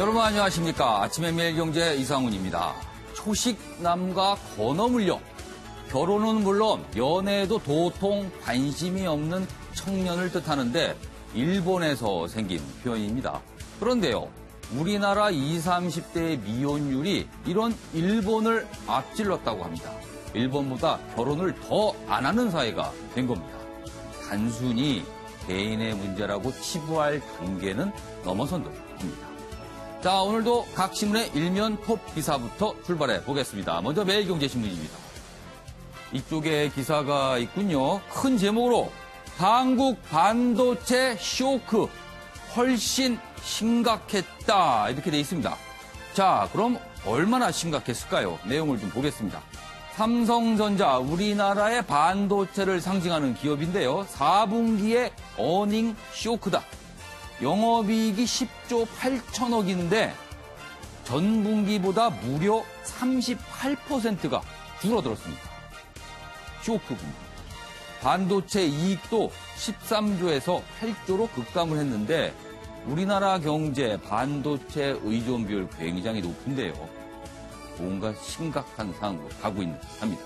여러분 안녕하십니까. 아침의 매일경제 이상훈입니다. 초식남과 건어물력, 결혼은 물론 연애에도 도통 관심이 없는 청년을 뜻하는데 일본에서 생긴 표현입니다. 그런데요, 우리나라 20, 30대의 미혼율이 이런 일본을 앞질렀다고 합니다. 일본보다 결혼을 더 안 하는 사회가 된 겁니다. 단순히 개인의 문제라고 치부할 단계는 넘어선 듯합니다. 자, 오늘도 각 신문의 일면 톱 기사부터 출발해 보겠습니다. 먼저 매일경제신문입니다. 이쪽에 기사가 있군요. 큰 제목으로 한국 반도체 쇼크 훨씬 심각했다 이렇게 돼 있습니다. 자, 그럼 얼마나 심각했을까요? 내용을 좀 보겠습니다. 삼성전자, 우리나라의 반도체를 상징하는 기업인데요. 4분기에 어닝 쇼크다. 영업이익이 10조 8천억인데 전분기보다 무려 38%가 줄어들었습니다. 쇼크군요. 반도체 이익도 13조에서 8조로 급감을 했는데 우리나라 경제 반도체 의존 비율 굉장히 높은데요. 뭔가 심각한 상황으로 가고 있는 듯합니다.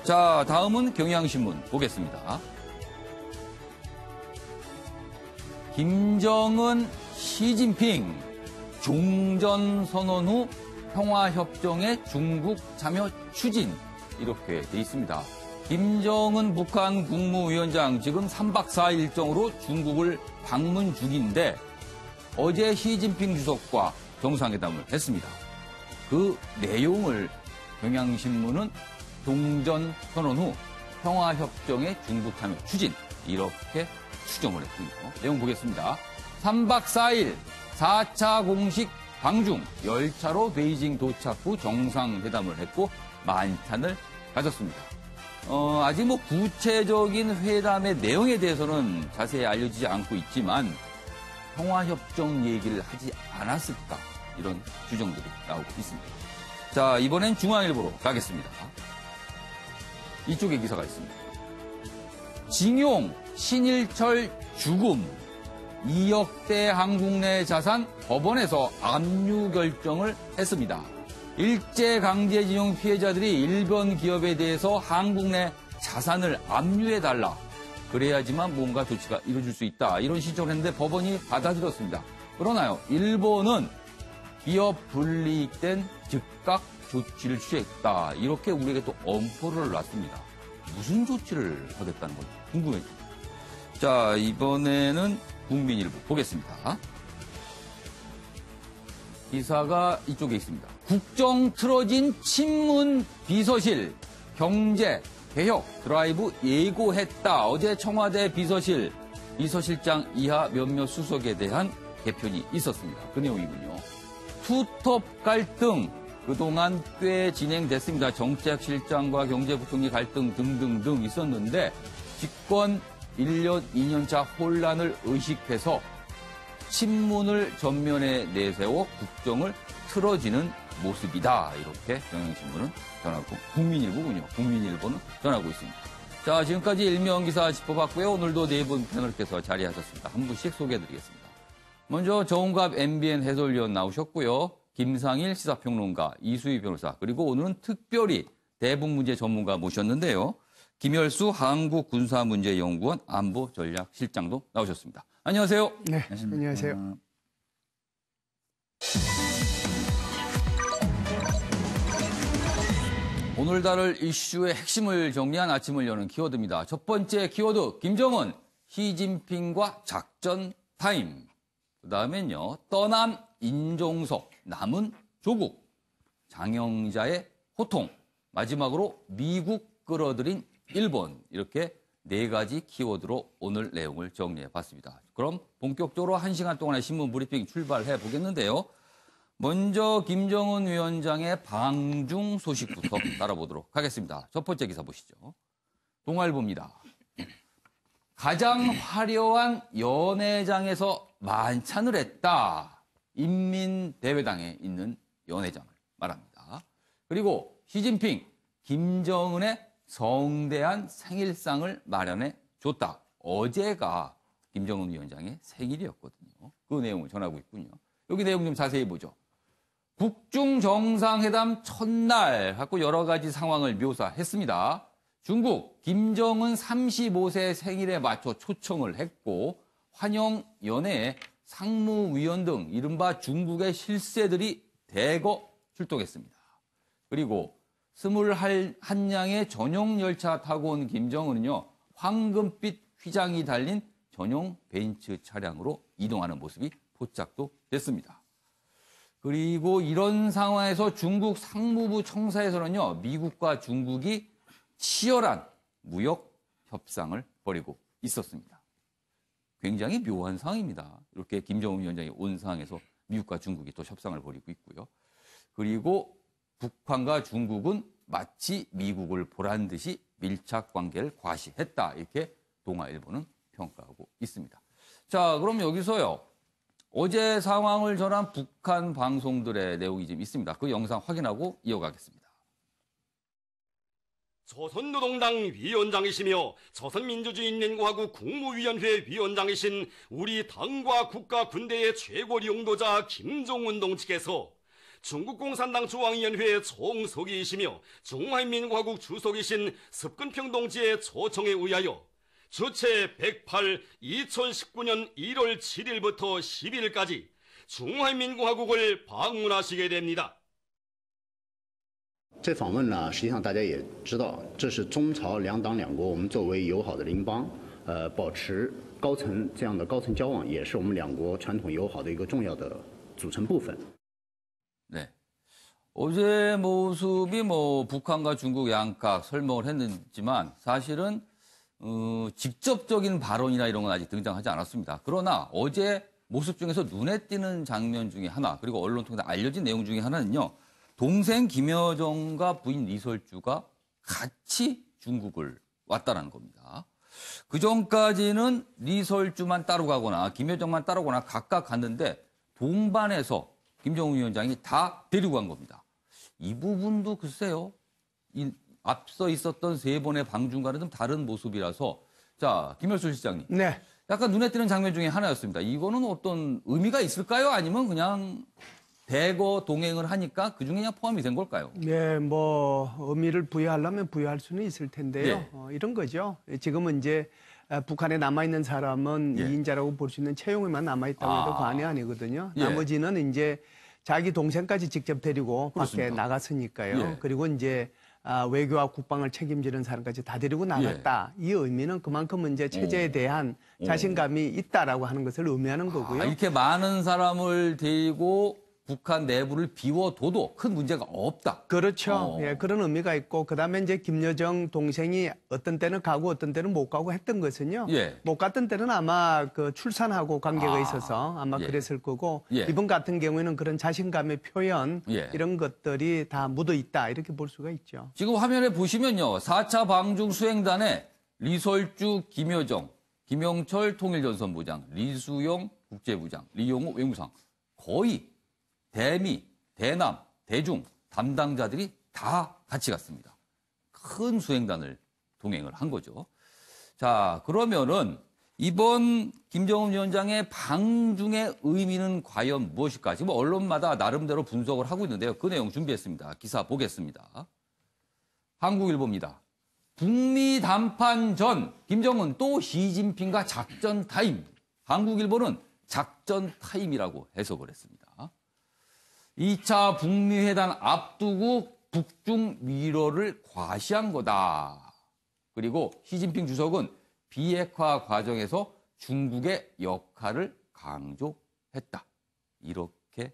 자, 다음은 경향신문 보겠습니다. 김정은, 시진핑 종전 선언 후 평화협정에 중국 참여 추진 이렇게 돼 있습니다. 김정은 북한 국무위원장 지금 3박 4일 일정으로 중국을 방문 중인데 어제 시진핑 주석과 정상회담을 했습니다. 그 내용을 경향신문은 종전 선언 후 평화협정의 중국 참여 추진 이렇게 추정을 했군요. 내용 보겠습니다. 3박 4일 4차 공식 방중 열차로 베이징 도착 후 정상회담을 했고 만찬을 가졌습니다. 아직 구체적인 회담의 내용에 대해서는 자세히 알려지지 않고 있지만 평화협정 얘기를 하지 않았을까 이런 추정들이 나오고 있습니다. 자, 이번엔 중앙일보로 가겠습니다. 이쪽에 기사가 있습니다. 징용, 신일철 죽음, 2억대 한국 내 자산 법원에서 압류 결정을 했습니다. 일제강제징용 피해자들이 일본 기업에 대해서 한국 내 자산을 압류해달라. 그래야지만 뭔가 조치가 이루어질 수 있다. 이런 신청을 했는데 법원이 받아들였습니다. 그러나요, 일본은 기업 불이익된 즉각 조치를 취했다. 이렇게 우리에게 또 엄포를 놨습니다. 무슨 조치를 하겠다는 건지 궁금해요. 자, 이번에는 국민일보 보겠습니다. 기사가 이쪽에 있습니다. 국정 틀어진 친문 비서실, 경제, 개혁, 드라이브 예고했다. 어제 청와대 비서실장 이하 몇몇 수석에 대한 개편이 있었습니다. 그 내용이군요. 투톱 갈등, 그동안 꽤 진행됐습니다. 정책실장과 경제부총리 갈등 등등등 있었는데 집권 1년, 2년차 혼란을 의식해서 친문을 전면에 내세워 국정을 틀어지는 모습이다. 이렇게 경향신문은 전하고, 국민일보군요. 국민일보는 전하고 있습니다. 자, 지금까지 일면 기사 짚어봤고요. 오늘도 네 분 패널께서 자리하셨습니다. 한 분씩 소개해드리겠습니다. 먼저 정웅갑 MBN 해설위원 나오셨고요. 김상일 시사평론가, 이수희 변호사, 그리고 오늘은 특별히 대북문제 전문가 모셨는데요. 김열수 한국군사문제연구원 안보전략실장도 나오셨습니다. 안녕하세요. 네, 안녕하세요. 오늘 다룰 이슈의 핵심을 정리한 아침을 여는 키워드입니다. 첫 번째 키워드, 김정은, 시진핑과 작전 타임. 그 다음엔요, 떠난 인종석, 남은 조국, 장영자의 호통, 마지막으로 미국 끌어들인 일본, 이렇게 네 가지 키워드로 오늘 내용을 정리해봤습니다. 그럼 본격적으로 1시간 동안의 신문 브리핑 출발해 보겠는데요. 먼저 김정은 위원장의 방중 소식부터 따라보도록 하겠습니다. 첫 번째 기사 보시죠. 동아일보입니다. 가장 화려한 연회장에서 만찬을 했다. 인민대회당에 있는 연회장을 말합니다. 그리고 시진핑, 김정은의 성대한 생일상을 마련해 줬다. 어제가 김정은 위원장의 생일이었거든요. 그 내용을 전하고 있군요. 여기 내용 좀 자세히 보죠. 북중 정상회담 첫날 갖고 여러 가지 상황을 묘사했습니다. 중국 김정은 35세 생일에 맞춰 초청을 했고 환영 연회에 상무위원 등 이른바 중국의 실세들이 대거 출동했습니다. 그리고 21량의 전용 열차 타고 온 김정은은요, 황금빛 휘장이 달린 전용 벤츠 차량으로 이동하는 모습이 포착도 됐습니다. 그리고 이런 상황에서 중국 상무부 청사에서는요, 미국과 중국이 치열한 무역 협상을 벌이고 있었습니다. 굉장히 묘한 상황입니다. 이렇게 김정은 위원장이 온 상황에서 미국과 중국이 또 협상을 벌이고 있고요. 그리고 북한과 중국은 마치 미국을 보란 듯이 밀착 관계를 과시했다. 이렇게 동아일보는 평가하고 있습니다. 자, 그럼 여기서요. 어제 상황을 전한 북한 방송들의 내용이 좀 있습니다. 그 영상 확인하고 이어가겠습니다. 조선노동당 위원장이시며 조선민주주의인민공화국 국무위원회 위원장이신 우리 당과 국가 군대의 최고領導자 김정은 동지께서 중국공산당 중앙위원회 총서기이시며 중화인민공화국 주석이신 습근평 동지의 초청에 의하여 주체 108 2019년 1월 7일부터 10일까지 중화인민공화국을 방문하시게 됩니다. 这访问呢，实际上大家也知道，这是中朝两党两国，我们作为友好的邻邦，保持高层这样的高层交往，也是我们两国传统友好的一个重要的组成部分。 네. 어제 모습이 북한과 중국 양각 설명을 했지만 사실은 직접적인 발언이나 이런 건 아직 등장하지 않았습니다. 그러나 어제 모습 중에서 눈에 띄는 장면 중에 하나, 그리고 언론 통해서 알려진 내용 중에 하나는요. 동생 김여정과 부인 리설주가 같이 중국을 왔다는 겁니다. 그전까지는 리설주만 따로 가거나 김여정만 따로 가거나 각각 갔는데 동반해서 김정은 위원장이 다 데리고 간 겁니다. 이 부분도 글쎄요. 앞서 있었던 세 번의 방중과는 좀 다른 모습이라서 자, 김열수 실장님. 네. 약간 눈에 띄는 장면 중에 하나였습니다. 이거는 어떤 의미가 있을까요? 아니면 그냥 대거 동행을 하니까 그중에 그냥 포함이 된 걸까요? 네, 의미를 부여하려면 부여할 수는 있을 텐데요. 네. 이런 거죠. 지금은 이제 북한에 남아있는 사람은 예. 2인자라고 볼 수 있는 채용에만 남아있다고 해도 과언이 아니거든요. 예. 나머지는 이제 자기 동생까지 직접 데리고 그렇습니다. 밖에 나갔으니까요. 예. 그리고 이제 외교와 국방을 책임지는 사람까지 다 데리고 나갔다. 이 의미는 그만큼 이제 체제에 대한 자신감이 있다라고 하는 것을 의미하는 거고요. 이렇게 많은 사람을 데리고 북한 내부를 비워둬도 큰 문제가 없다. 그렇죠. 예, 그런 의미가 있고 그다음에 이제 김여정 동생이 어떤 때는 가고 어떤 때는 못 가고 했던 것은요. 예. 못 갔던 때는 아마 그 출산하고 관계가 있어서 아마 예. 그랬을 거고 예. 이번 같은 경우에는 그런 자신감의 표현 예. 이런 것들이 다 묻어 있다 이렇게 볼 수가 있죠. 지금 화면에 보시면요. 4차 방중 수행단에 리설주, 김여정, 김영철 통일전선부장, 리수용 국제부장, 리용호 외무상 거의 대미, 대남, 대중 담당자들이 다 같이 갔습니다. 큰 수행단을 동행을 한 거죠. 자, 그러면은 이번 김정은 위원장의 방중의 의미는 과연 무엇일까? 지금 언론마다 나름대로 분석을 하고 있는데요. 그 내용 준비했습니다. 기사 보겠습니다. 한국일보입니다. 북미 담판 전 김정은 또 시진핑과 작전 타임. 한국일보는 작전 타임이라고 해석을 했습니다. 2차 북미 회담 앞두고 북중 위로를 과시한 거다. 그리고 시진핑 주석은 비핵화 과정에서 중국의 역할을 강조했다. 이렇게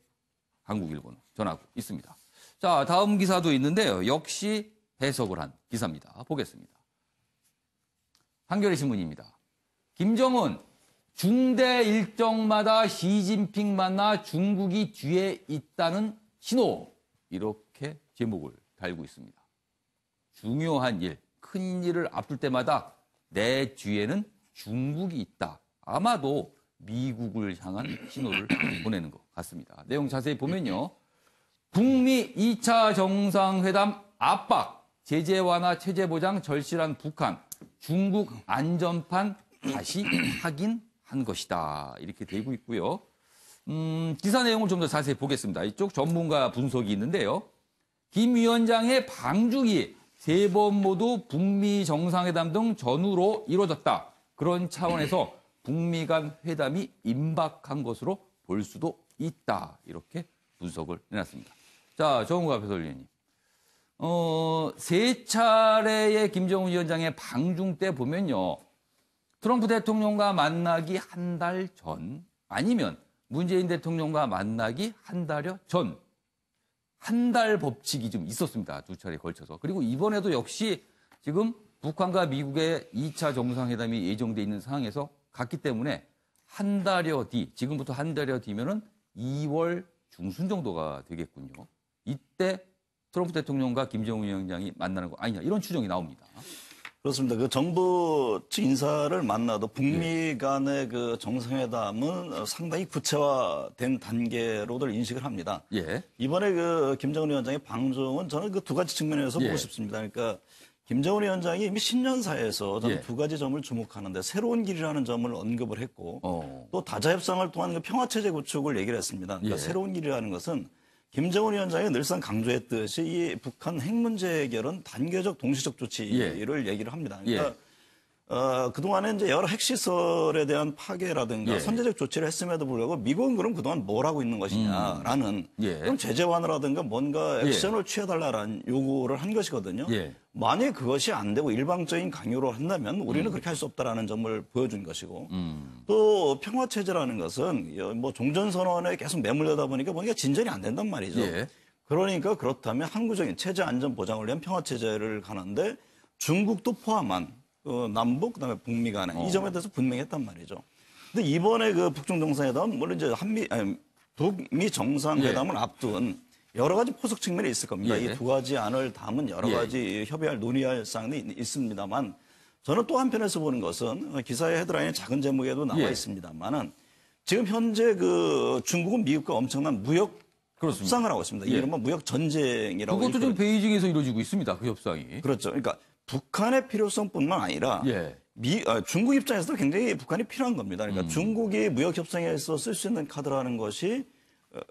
한국일보는 전하고 있습니다. 자, 다음 기사도 있는데요. 역시 해석을 한 기사입니다. 보겠습니다. 한겨레 신문입니다. 김정은 중대 일정마다 시진핑 만나 중국이 뒤에 있다는 신호. 이렇게 제목을 달고 있습니다. 중요한 일, 큰 일을 앞둘 때마다 내 뒤에는 중국이 있다. 아마도 미국을 향한 신호를 보내는 것 같습니다. 내용 자세히 보면요. 북미 2차 정상회담 압박, 제재 완화, 체제 보장 절실한 북한, 중국 안전판 다시 확인한 것이다. 이렇게 되고 있고요. 기사 내용을 좀 더 자세히 보겠습니다. 이쪽 전문가 분석이 있는데요. 김 위원장의 방중이 3번 모두 북미 정상회담 등 전후로 이루어졌다. 그런 차원에서 북미 간 회담이 임박한 것으로 볼 수도 있다. 이렇게 분석을 내놨습니다. 자, 정우갑 해설위원님. 3차례의 김정은 위원장의 방중 때 보면요. 트럼프 대통령과 만나기 한 달 전, 아니면 문재인 대통령과 만나기 한 달여 전, 한 달 법칙이 좀 있었습니다. 2차례에 걸쳐서. 그리고 이번에도 역시 지금 북한과 미국의 2차 정상회담이 예정돼 있는 상황에서 갔기 때문에 한 달여 뒤, 지금부터 한 달여 뒤면은 2월 중순 정도가 되겠군요. 이때 트럼프 대통령과 김정은 위원장이 만나는 거 아니냐, 이런 추정이 나옵니다. 그렇습니다. 그 정부 측 인사를 만나도 북미 간의 그 정상회담은 상당히 구체화된 단계로들 인식을 합니다. 예. 이번에 그 김정은 위원장의 방중은 저는 그 두 가지 측면에서 보고 싶습니다. 그러니까 김정은 위원장이 이미 신년사에서 저는 두 가지 점을 주목하는데 새로운 길이라는 점을 언급을 했고 또 다자협상을 통한 그 평화체제 구축을 얘기를 했습니다. 그러니까 새로운 길이라는 것은 김정은 위원장이 늘상 강조했듯이 이 북한 핵 문제 해결은 단계적 동시적 조치를 얘기를 합니다. 그러니까 그동안에 이제 여러 핵시설에 대한 파괴라든가 선제적 조치를 했음에도 불구하고 미국은 그럼 그동안 뭘 하고 있는 것이냐라는 그럼 제재 완화라든가 뭔가 액션을 취해달라는 요구를 한 것이거든요. 만약에 그것이 안 되고 일방적인 강요를 한다면 우리는 그렇게 할 수 없다라는 점을 보여준 것이고 또 평화체제라는 것은 뭐 종전선언에 계속 매몰려다 보니까 뭔가 진전이 안 된단 말이죠. 그러니까 그렇다면 항구적인 체제 안전 보장을 위한 평화체제를 가는데 중국도 포함한 남북 그다음에 북미 간에 이 점에 대해서 분명했단 말이죠. 근데 이번에 그 북중 정상회담 물론 이제 북미 정상회담을 앞둔 여러 가지 포석 측면이 있을 겁니다. 이 두 가지 안을 담은 여러 가지 협의할 논의할 사항이 있습니다만 저는 또 한편에서 보는 것은 기사의 헤드라인에 작은 제목에도 나와 있습니다만은 지금 현재 그 중국은 미국과 엄청난 무역 협상을 하고 있습니다. 이른바 무역 전쟁이라고. 그것도 좀 베이징에서 이루어지고 있습니다. 그 협상이. 그렇죠. 그러니까 북한의 필요성뿐만 아니라 중국 입장에서도 굉장히 북한이 필요한 겁니다. 그러니까 중국이 무역 협상에서 쓸 수 있는 카드라는 것이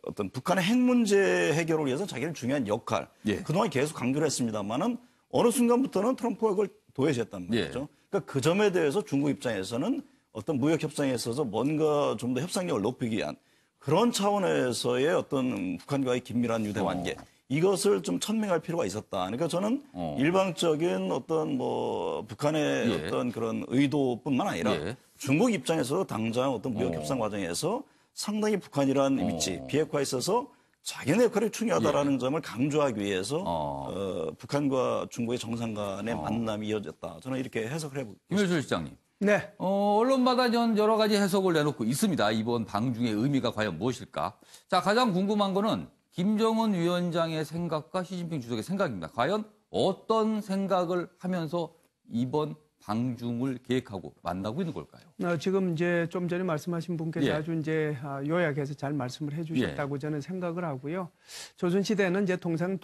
어떤 북한의 핵 문제 해결을 위해서 자기는 중요한 역할. 그동안 계속 강조를 했습니다만은 어느 순간부터는 트럼프가 그걸 도외시했단 말이죠. 그러니까 그 점에 대해서 중국 입장에서는 어떤 무역 협상에 있어서 뭔가 좀 더 협상력을 높이기 위한 그런 차원에서의 어떤 북한과의 긴밀한 유대 관계. 이것을 좀 천명할 필요가 있었다. 그러니까 저는 일방적인 어떤 뭐 북한의 어떤 그런 의도뿐만 아니라 중국 입장에서도 당장 어떤 무역 협상 과정에서 상당히 북한이라는 위치, 비핵화에 있어서 자기네 역할이 중요하다라는 점을 강조하기 위해서 북한과 중국의 정상 간의 만남이 이어졌다. 저는 이렇게 해석을 해보고 있습니다. 김일철 실장님. 네. 언론마다 여러 가지 해석을 내놓고 있습니다. 이번 방중의 의미가 과연 무엇일까? 자, 가장 궁금한 거는 김정은 위원장의 생각과 시진핑 주석의 생각입니다. 과연 어떤 생각을 하면서 이번 방중을 계획하고 만나고 있는 걸까요? 지금 이제 좀 전에 말씀하신 분께서 아주 이제 요약해서 잘 말씀을 해주셨다고 저는 생각을 하고요. 조선시대는 이제 통상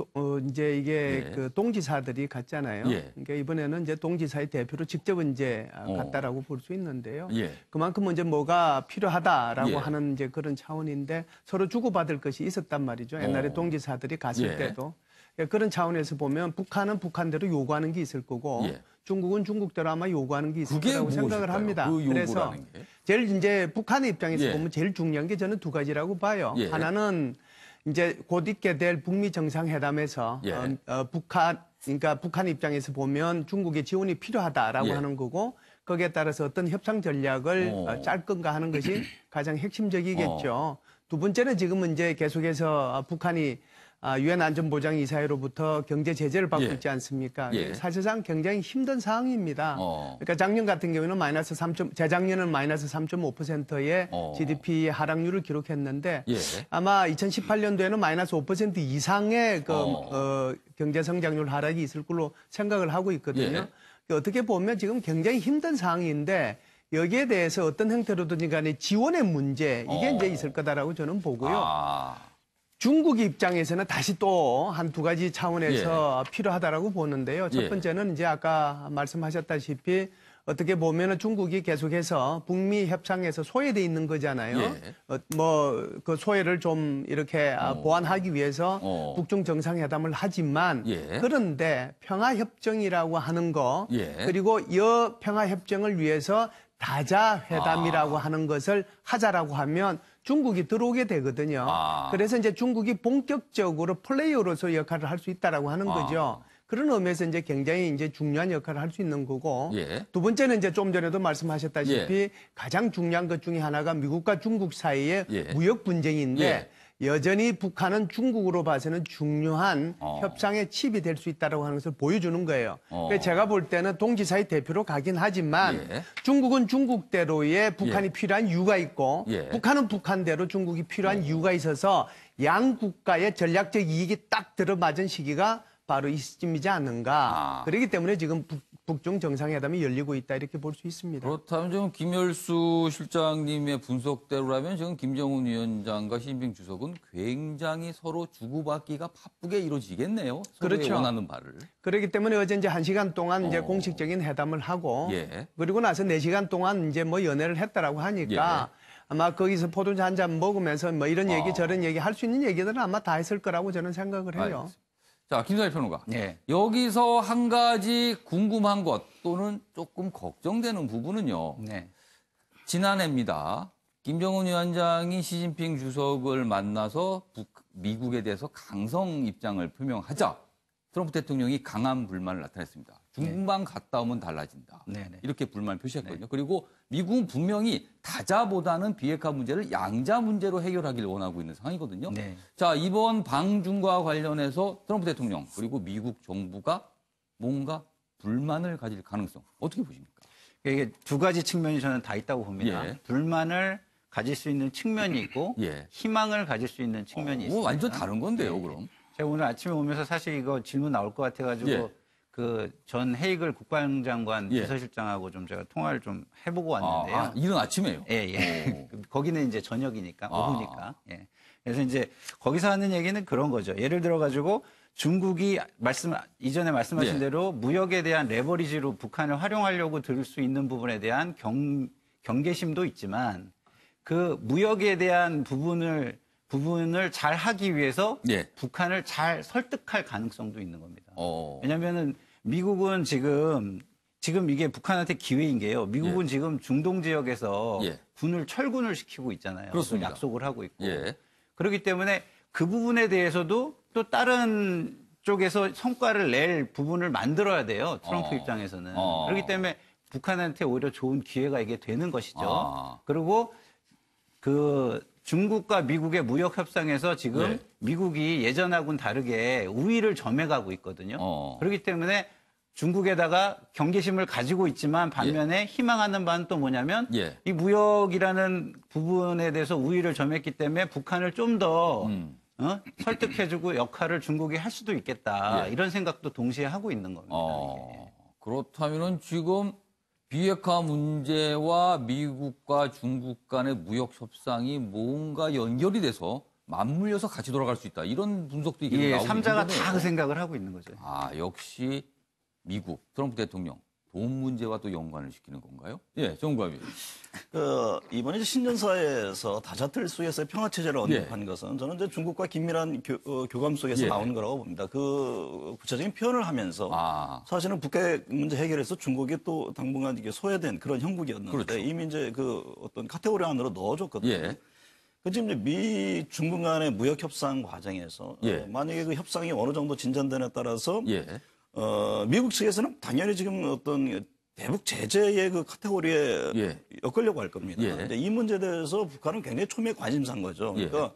이제 이게 그 동지사들이 갔잖아요. 그러니까 이번에는 이제 동지사의 대표로 직접 이제 갔다라고 볼 수 있는데요. 그만큼 이제 뭐가 필요하다라고 하는 이제 그런 차원인데 서로 주고받을 것이 있었단 말이죠. 옛날에 동지사들이 갔을 때도. 그런 차원에서 보면 북한은 북한대로 요구하는 게 있을 거고 중국은 중국대로 아마 요구하는 게 있을 거라고 생각을 합니다. 그래서 제일 이제 북한의 입장에서 보면 제일 중요한 게 저는 두 가지라고 봐요. 하나는 이제 곧 있게 될 북미 정상회담에서 그러니까 북한 입장에서 보면 중국의 지원이 필요하다라고 하는 거고 거기에 따라서 어떤 협상 전략을 짤 건가 하는 것이 가장 핵심적이겠죠. 두 번째는 지금은 이제 계속해서 북한이 유엔 안전보장이사회로부터 경제 제재를 받고 있지 않습니까? 사실상 굉장히 힘든 상황입니다. 그러니까 작년 같은 경우는 재작년은 마이너스 3.5%의 GDP 하락률을 기록했는데 아마 2018년도에는 마이너스 5% 이상의 경제 성장률 하락이 있을 걸로 생각을 하고 있거든요. 어떻게 보면 지금 굉장히 힘든 상황인데 여기에 대해서 어떤 형태로든지 간에 지원의 문제 이게 이제 있을 거다라고 저는 보고요. 중국 입장에서는 다시 또 한 두 가지 차원에서 필요하다라고 보는데요. 첫 번째는 이제 아까 말씀하셨다시피 어떻게 보면은 중국이 계속해서 북미 협상에서 소외돼 있는 거잖아요. 예. 그 소외를 좀 이렇게 보완하기 위해서 북중 정상회담을 하지만 예. 그런데 평화협정이라고 하는 거 예. 그리고 이 평화협정을 위해서 다자회담이라고 하는 것을 하자라고 하면 중국이 들어오게 되거든요. 그래서 이제 중국이 본격적으로 플레이어로서 역할을 할 수 있다라고 하는 거죠. 그런 의미에서 이제 굉장히 이제 중요한 역할을 할 수 있는 거고 예. 두 번째는 이제 좀 전에도 말씀하셨다시피 예. 가장 중요한 것 중에 하나가 미국과 중국 사이의 예. 무역 분쟁인데 예. 여전히 북한은 중국으로 봐서는 중요한 협상의 칩이 될 수 있다고 하는 것을 보여주는 거예요. 그래서 제가 볼 때는 동지사의 대표로 가긴 하지만 예. 중국은 중국대로의 북한이 예. 필요한 이유가 있고 예. 북한은 북한대로 중국이 필요한 이유가 있어서 양 국가의 전략적 이익이 딱 들어맞은 시기가 바로 이쯤이지 않는가. 그렇기 때문에 지금 북중 정상회담이 열리고 있다 이렇게 볼 수 있습니다. 그렇다면 지금 김열수 실장님의 분석대로라면 지금 김정은 위원장과 시진핑 주석은 굉장히 서로 주고받기가 바쁘게 이루어지겠네요. 서로의 그렇죠. 원하는 바를. 그렇기 때문에 어제 이제 1시간 동안 이제 공식적인 회담을 하고 예. 그리고 나서 4시간 동안 이제 뭐 연애를 했다라고 하니까 아마 거기서 포도주 한 잔 먹으면서 뭐 이런 얘기 저런 얘기 할 수 있는 얘기들은 아마 다 했을 거라고 저는 생각을 해요. 알겠습니다. 자, 김선일 평론가. 네. 여기서 한 가지 궁금한 것 또는 조금 걱정되는 부분은요. 네. 지난해입니다. 김정은 위원장이 시진핑 주석을 만나서 미국에 대해서 강성 입장을 표명하자 트럼프 대통령이 강한 불만을 나타냈습니다. 중국만 갔다 오면 달라진다. 네네. 이렇게 불만을 표시했거든요. 그리고 미국은 분명히 다자보다는 비핵화 문제를 양자 문제로 해결하기를 원하고 있는 상황이거든요. 네. 자, 이번 방중과 관련해서 트럼프 대통령 그리고 미국 정부가 뭔가 불만을 가질 가능성 어떻게 보십니까? 이게 두 가지 측면이 저는 다 있다고 봅니다. 예. 불만을 가질 수 있는 측면이 있고 예. 희망을 가질 수 있는 측면이 있습니다. 완전 다른 건데요, 그럼. 제가 오늘 아침에 오면서 사실 이거 질문 나올 것 같아가지고 예. 그 전 헤이글 국방장관 예. 비서실장하고 좀 제가 통화를 좀 해보고 왔는데요. 이른 아침에요? 예, 예. 거기는 이제 저녁이니까, 아. 오후니까. 예. 그래서 이제 거기서 하는 얘기는 그런 거죠. 예를 들어가지고 중국이 이전에 말씀하신 예. 대로 무역에 대한 레버리지로 북한을 활용하려고 들을 수 있는 부분에 대한 경계심도 있지만 그 무역에 대한 부분을 잘 하기 위해서 예. 북한을 잘 설득할 가능성도 있는 겁니다. 어. 왜냐면은 미국은 지금 이게 북한한테 기회인 게요. 미국은 예. 지금 중동 지역에서 예. 철군을 시키고 있잖아요. 그렇습니다. 약속을 하고 있고. 예. 그렇기 때문에 그 부분에 대해서도 또 다른 쪽에서 성과를 낼 부분을 만들어야 돼요. 트럼프 입장에서는. 그렇기 때문에 북한한테 오히려 좋은 기회가 이게 되는 것이죠. 그리고 그 중국과 미국의 무역 협상에서 지금 예. 미국이 예전하고는 다르게 우위를 점해가고 있거든요. 그렇기 때문에 중국에다가 경계심을 가지고 있지만 반면에 희망하는 바는 또 뭐냐면 이 무역이라는 부분에 대해서 우위를 점했기 때문에 북한을 좀 더 설득해주고 역할을 중국이 할 수도 있겠다. 이런 생각도 동시에 하고 있는 겁니다. 그렇다면은 지금 비핵화 문제와 미국과 중국 간의 무역 협상이 뭔가 연결이 돼서 맞물려서 같이 돌아갈 수 있다. 이런 분석도 이게 나오고 있는 거예요. 3자가 다 그 생각을 하고 있는 거죠. 역시 미국 트럼프 대통령 돈 문제와 또 연관을 시키는 건가요? 예, 정부합이. 이번에 신년사에서 다자틀수에서의 평화체제를 언급한 것은 저는 이제 중국과 긴밀한 교감 속에서 나오는 거라고 봅니다. 그 구체적인 표현을 하면서 사실은 북핵 문제 해결에서 중국이 또 당분간 이게 소외된 그런 형국이었는데 그렇죠. 이미 이제 그 어떤 카테고리 안으로 넣어줬거든요. 그 지금 이제 미 중국 간의 무역 협상 과정에서 만약에 그 협상이 어느 정도 진전되냐에 따라서 미국 측에서는 당연히 지금 어떤 대북 제재의 그 카테고리에 엮으려고 할 겁니다. 근데 이 문제에 대해서 북한은 굉장히 초미의 관심사인 거죠. 그러니까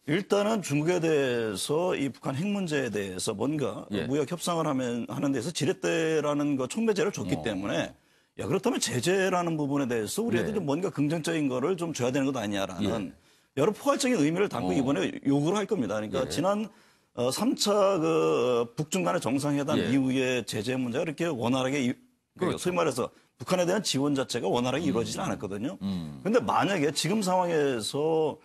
일단은 중국에 대해서 이 북한 핵 문제에 대해서 뭔가 무역 협상을 하는 데서 지렛대라는 거 촉매제를 줬기 때문에 그렇다면 제재라는 부분에 대해서 우리한테 좀 뭔가 긍정적인 거를 좀 줘야 되는 것 아니냐라는 여러 포괄적인 의미를 담고 이번에 요구를 할 겁니다. 그러니까 지난 3차 그 북중 간의 정상회담 이후에 제재 문제가 이렇게 원활하게 소위 말해서 북한에 대한 지원 자체가 원활하게 이루어지지 않았거든요. 그런데 만약에 지금 상황에서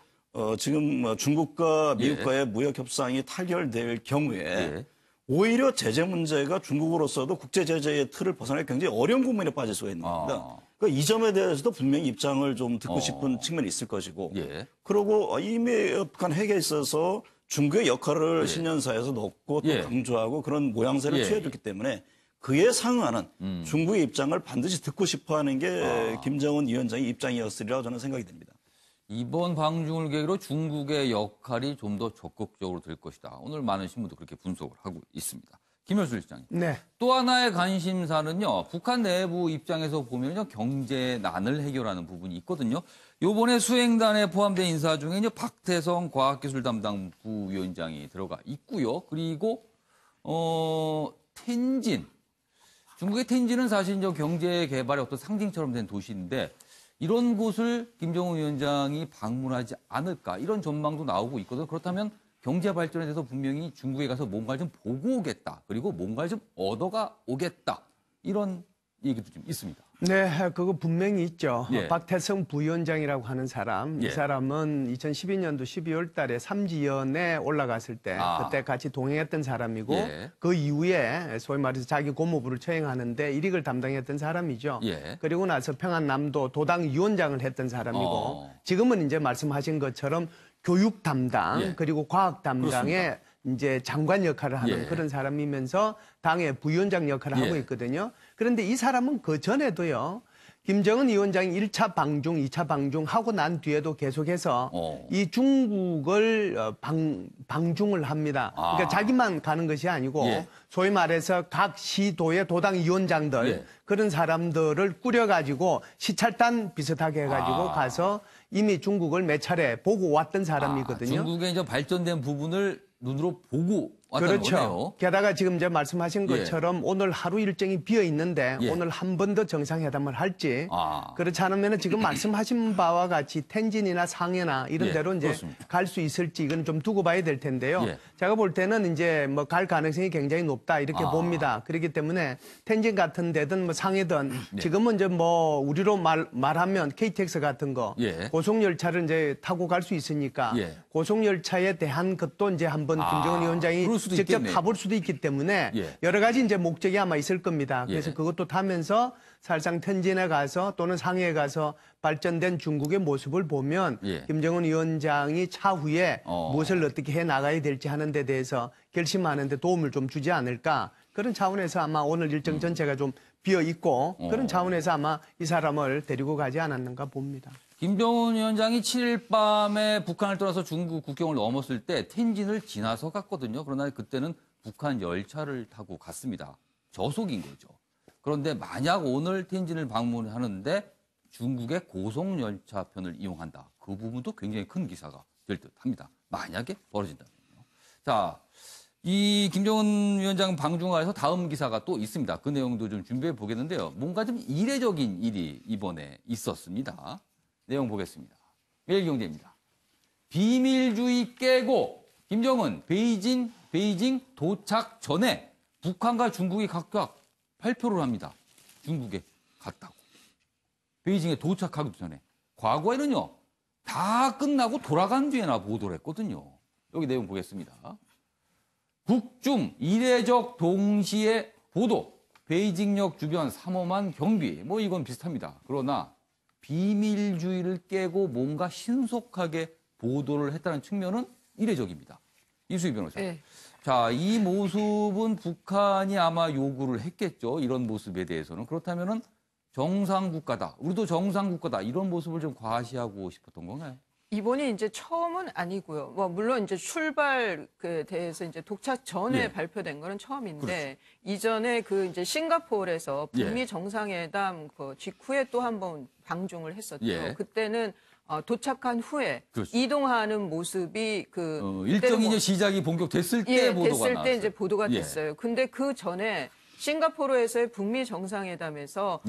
지금 중국과 미국과의 무역 협상이 타결될 경우에 오히려 제재 문제가 중국으로서도 국제 제재의 틀을 벗어나기 굉장히 어려운 국면에 빠질 수가 있는 겁니다. 그러니까 이 점에 대해서도 분명히 입장을 좀 듣고 싶은 측면이 있을 것이고, 그리고 이미 북한 핵에 있어서 중국의 역할을 신년사에서 넣고 또 강조하고 그런 모양새를 취해줬기 때문에 그에 상응하는 중국의 입장을 반드시 듣고 싶어하는 게 김정은 위원장의 입장이었으리라고 저는 생각이 됩니다. 이번 방중을 계기로 중국의 역할이 좀 더 적극적으로 될 것이다. 오늘 많은 신문도 그렇게 분석을 하고 있습니다. 김효수 실장님. 네. 또 하나의 관심사는요. 북한 내부 입장에서 보면요. 경제난을 해결하는 부분이 있거든요. 요번에 수행단에 포함된 인사 중에 박태성 과학기술 담당 부위원장이 들어가 있고요. 그리고 텐진. 중국의 텐진은 사실 경제 개발의 어떤 상징처럼 된 도시인데 이런 곳을 김정은 위원장이 방문하지 않을까 이런 전망도 나오고 있거든요. 그렇다면 경제 발전에 대해서 분명히 중국에 가서 뭔가를 좀 보고 오겠다. 그리고 뭔가를 좀 얻어가 오겠다. 이런 얘기도 좀 있습니다. 네, 그거 분명히 있죠. 예. 박태성 부위원장이라고 하는 사람, 이 사람은 2012년도 12월 달에 삼지연에 올라갔을 때 그때 같이 동행했던 사람이고 그 이후에 소위 말해서 자기 고모부를 처형하는데 일익을 담당했던 사람이죠. 그리고 나서 평안남도 도당위원장을 했던 사람이고 지금은 이제 말씀하신 것처럼 교육 담당 그리고 과학 담당에 이제 장관 역할을 하는 그런 사람이면서 당의 부위원장 역할을 하고 있거든요. 그런데 이 사람은 그 전에도요. 김정은 위원장이 1차 방중, 2차 방중 하고 난 뒤에도 계속해서 이 중국을 방중을 합니다. 그러니까 자기만 가는 것이 아니고 소위 말해서 각 시도의 도당위원장들 그런 사람들을 꾸려가지고 시찰단 비슷하게 해가지고 가서 이미 중국을 몇 차례 보고 왔던 사람이거든요. 중국의 이제 발전된 부분을 눈으로 보고 왔다는 그렇죠. 거네요. 게다가 지금 이제 말씀하신 것처럼 오늘 하루 일정이 비어 있는데 오늘 한 번 더 정상회담을 할지 그렇지 않으면 지금 말씀하신 바와 같이 텐진이나 상해나 이런 데로 이제 갈 수 있을지 이건 좀 두고 봐야 될 텐데요. 제가 볼 때는 이제 뭐 갈 가능성이 굉장히 높다 이렇게 봅니다. 그렇기 때문에 텐진 같은 데든 뭐 상해든 지금은 이제 뭐 우리로 말하면 KTX 같은 거 고속열차를 이제 타고 갈 수 있으니까 고속열차에 대한 것도 이제 한번 김정은 위원장이 직접 타볼 수도 있기 때문에 여러 가지 이제 목적이 아마 있을 겁니다. 그래서 그것도 타면서 사실상 텐진에 가서 또는 상해에 가서 발전된 중국의 모습을 보면 김정은 위원장이 차후에 무엇을 어떻게 해 나가야 될지 하는 데 대해서 결심하는 데 도움을 좀 주지 않을까. 그런 차원에서 아마 오늘 일정 전체가 좀 비어 있고 그런 차원에서 아마 이 사람을 데리고 가지 않았는가 봅니다. 김정은 위원장이 7일 밤에 북한을 떠나서 중국 국경을 넘었을 때 텐진을 지나서 갔거든요. 그러나 그때는 북한 열차를 타고 갔습니다. 저속인 거죠. 그런데 만약 오늘 텐진을 방문하는데 중국의 고속열차편을 이용한다. 그 부분도 굉장히 큰 기사가 될 듯합니다. 만약에 벌어진다면요. 자, 이 김정은 위원장 방중하에서 다음 기사가 또 있습니다. 그 내용도 좀 준비해 보겠는데요. 뭔가 좀 이례적인 일이 이번에 있었습니다. 내용 보겠습니다. 매일경제입니다. 비밀주의 깨고 김정은 베이징 도착 전에 북한과 중국이 각각 발표를 합니다. 중국에 갔다고. 베이징에 도착하기도 전에. 과거에는요. 다 끝나고 돌아간 뒤에나 보도를 했거든요. 여기 내용 보겠습니다. 북중 이례적 동시에 보도. 베이징역 주변 삼엄한 경비. 뭐 이건 비슷합니다. 그러나 비밀주의를 깨고 뭔가 신속하게 보도를 했다는 측면은 이례적입니다. 이수희 변호사. 자, 이 모습은 북한이 아마 요구를 했겠죠. 이런 모습에 대해서는. 그렇다면은 정상국가다. 우리도 정상국가다. 이런 모습을 좀 과시하고 싶었던 건가요? 이번이 이제 처음은 아니고요. 뭐 물론 이제 출발에 대해서 이제 도착 전에 발표된 거는 처음인데 이전에 그 이제 싱가포르에서 북미 정상회담 그 직후에 또 한 번 방중을 했었죠. 그때는 도착한 후에 이동하는 모습이 일정이 이제 시작이 본격됐을 때 보도가 됐을 나왔어요. 때 이제 보도가 됐어요. 근데 그 전에 싱가포르에서의 북미 정상회담에서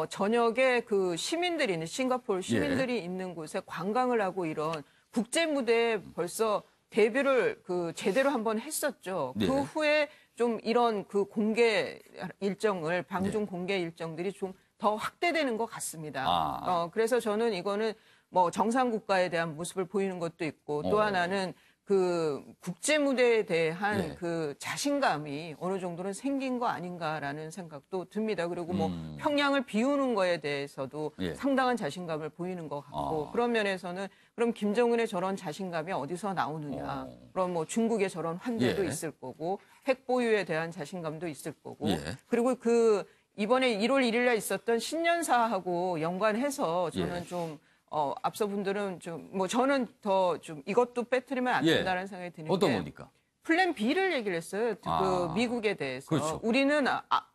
저녁에 그 시민들이 있는 싱가포르 시민들이 있는 곳에 관광을 하고 이런 국제 무대에 벌써 데뷔를 제대로 한번 했었죠. 그 후에 좀 이런 그 공개 일정을 방중 공개 일정들이 좀 더 확대되는 것 같습니다. 그래서 저는 이거는 뭐 정상 국가에 대한 모습을 보이는 것도 있고 또 하나는 그 국제 무대에 대한 그 자신감이 어느 정도는 생긴 거 아닌가라는 생각도 듭니다. 그리고 뭐 평양을 비우는 거에 대해서도 상당한 자신감을 보이는 것 같고 그런 면에서는 그럼 김정은의 저런 자신감이 어디서 나오느냐? 그럼 뭐 중국의 저런 환대도 있을 거고 핵 보유에 대한 자신감도 있을 거고 그리고 그 이번에 1월 1일 날 있었던 신년사하고 연관해서 저는 좀 앞서 분들은 좀, 저는 더 좀 이것도 빼뜨리면 안 된다는 생각이 드는 게. 어떤 겁니까? 플랜 B를 얘기를 했어요. 그 미국에 대해서. 그렇죠. 우리는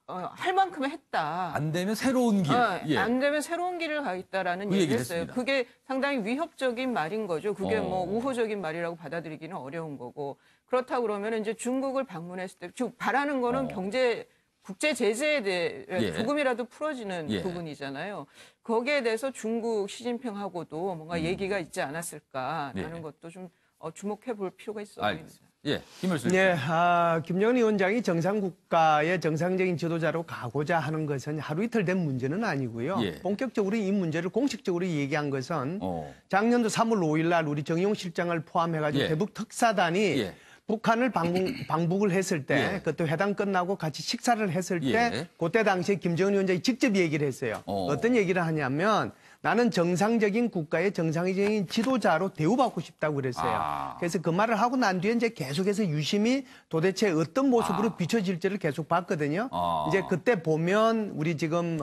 할 만큼 했다. 안 되면 새로운 길. 안 되면 새로운 길을 가겠다라는 얘기를 했어요. 했습니다. 그게 상당히 위협적인 말인 거죠. 그게 뭐 우호적인 말이라고 받아들이기는 어려운 거고. 그렇다고 그러면 이제 중국을 방문했을 때, 즉, 바라는 거는 국제 제재에 대해 조금이라도 풀어지는 부분이잖아요. 거기에 대해서 중국 시진핑하고도 뭔가 얘기가 있지 않았을까라는 것도 좀 주목해 볼 필요가 있어 보입니다. 김을수. 김정은 위원장이 정상국가의 정상적인 지도자로 가고자 하는 것은 하루 이틀 된 문제는 아니고요. 본격적으로 이 문제를 공식적으로 얘기한 것은 작년도 3월 5일 날 우리 정용 실장을 포함해가지고 대북 특사단이 북한을 방북을 했을 때, 그것도 회담 끝나고 같이 식사를 했을 때, 그때 당시에 김정은 위원장이 직접 얘기를 했어요. 어떤 얘기를 하냐면, 나는 정상적인 국가의 정상적인 지도자로 대우받고 싶다고 그랬어요. 그래서 그 말을 하고 난 뒤에 이제 계속해서 유심히 도대체 어떤 모습으로 비춰질지를 계속 봤거든요. 이제 그때 보면 우리 지금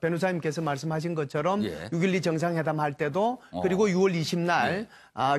변호사님께서 말씀하신 것처럼 6.12 정상회담 할 때도 그리고 6월 20날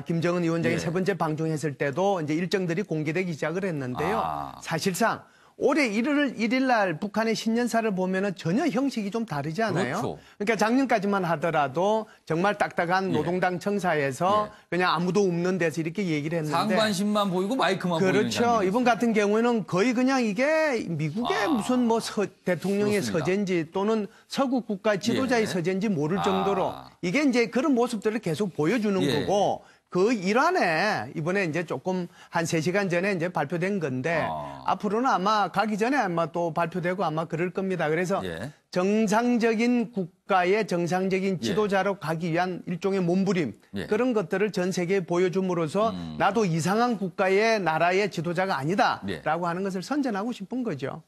김정은 위원장이 세 번째 방중했을 때도 이제 일정들이 공개되기 시작을 했는데요. 사실상 올해 1일 날 북한의 신년사를 보면은 전혀 형식이 좀 다르지 않아요? 그렇죠. 그러니까 작년까지만 하더라도 정말 딱딱한 노동당 청사에서 그냥 아무도 없는 데서 이렇게 얘기를 했는데 상반신만 보이고 마이크만 보이는 그렇죠. 이번 같은 경우에는 거의 그냥 이게 미국의 무슨 뭐 대통령의 그렇습니다. 서재인지 또는 서구 국가 지도자의 서재인지 모를 정도로 이게 이제 그런 모습들을 계속 보여주는 거고 그 일환에 이번에 이제 조금 한 3시간 전에 이제 발표된 건데 앞으로는 아마 가기 전에 아마 또 발표되고 아마 그럴 겁니다. 그래서 정상적인 국가의 정상적인 지도자로 가기 위한 일종의 몸부림 그런 것들을 전 세계에 보여줌으로써 나도 이상한 국가의 나라의 지도자가 아니다라고 하는 것을 선전하고 싶은 거죠.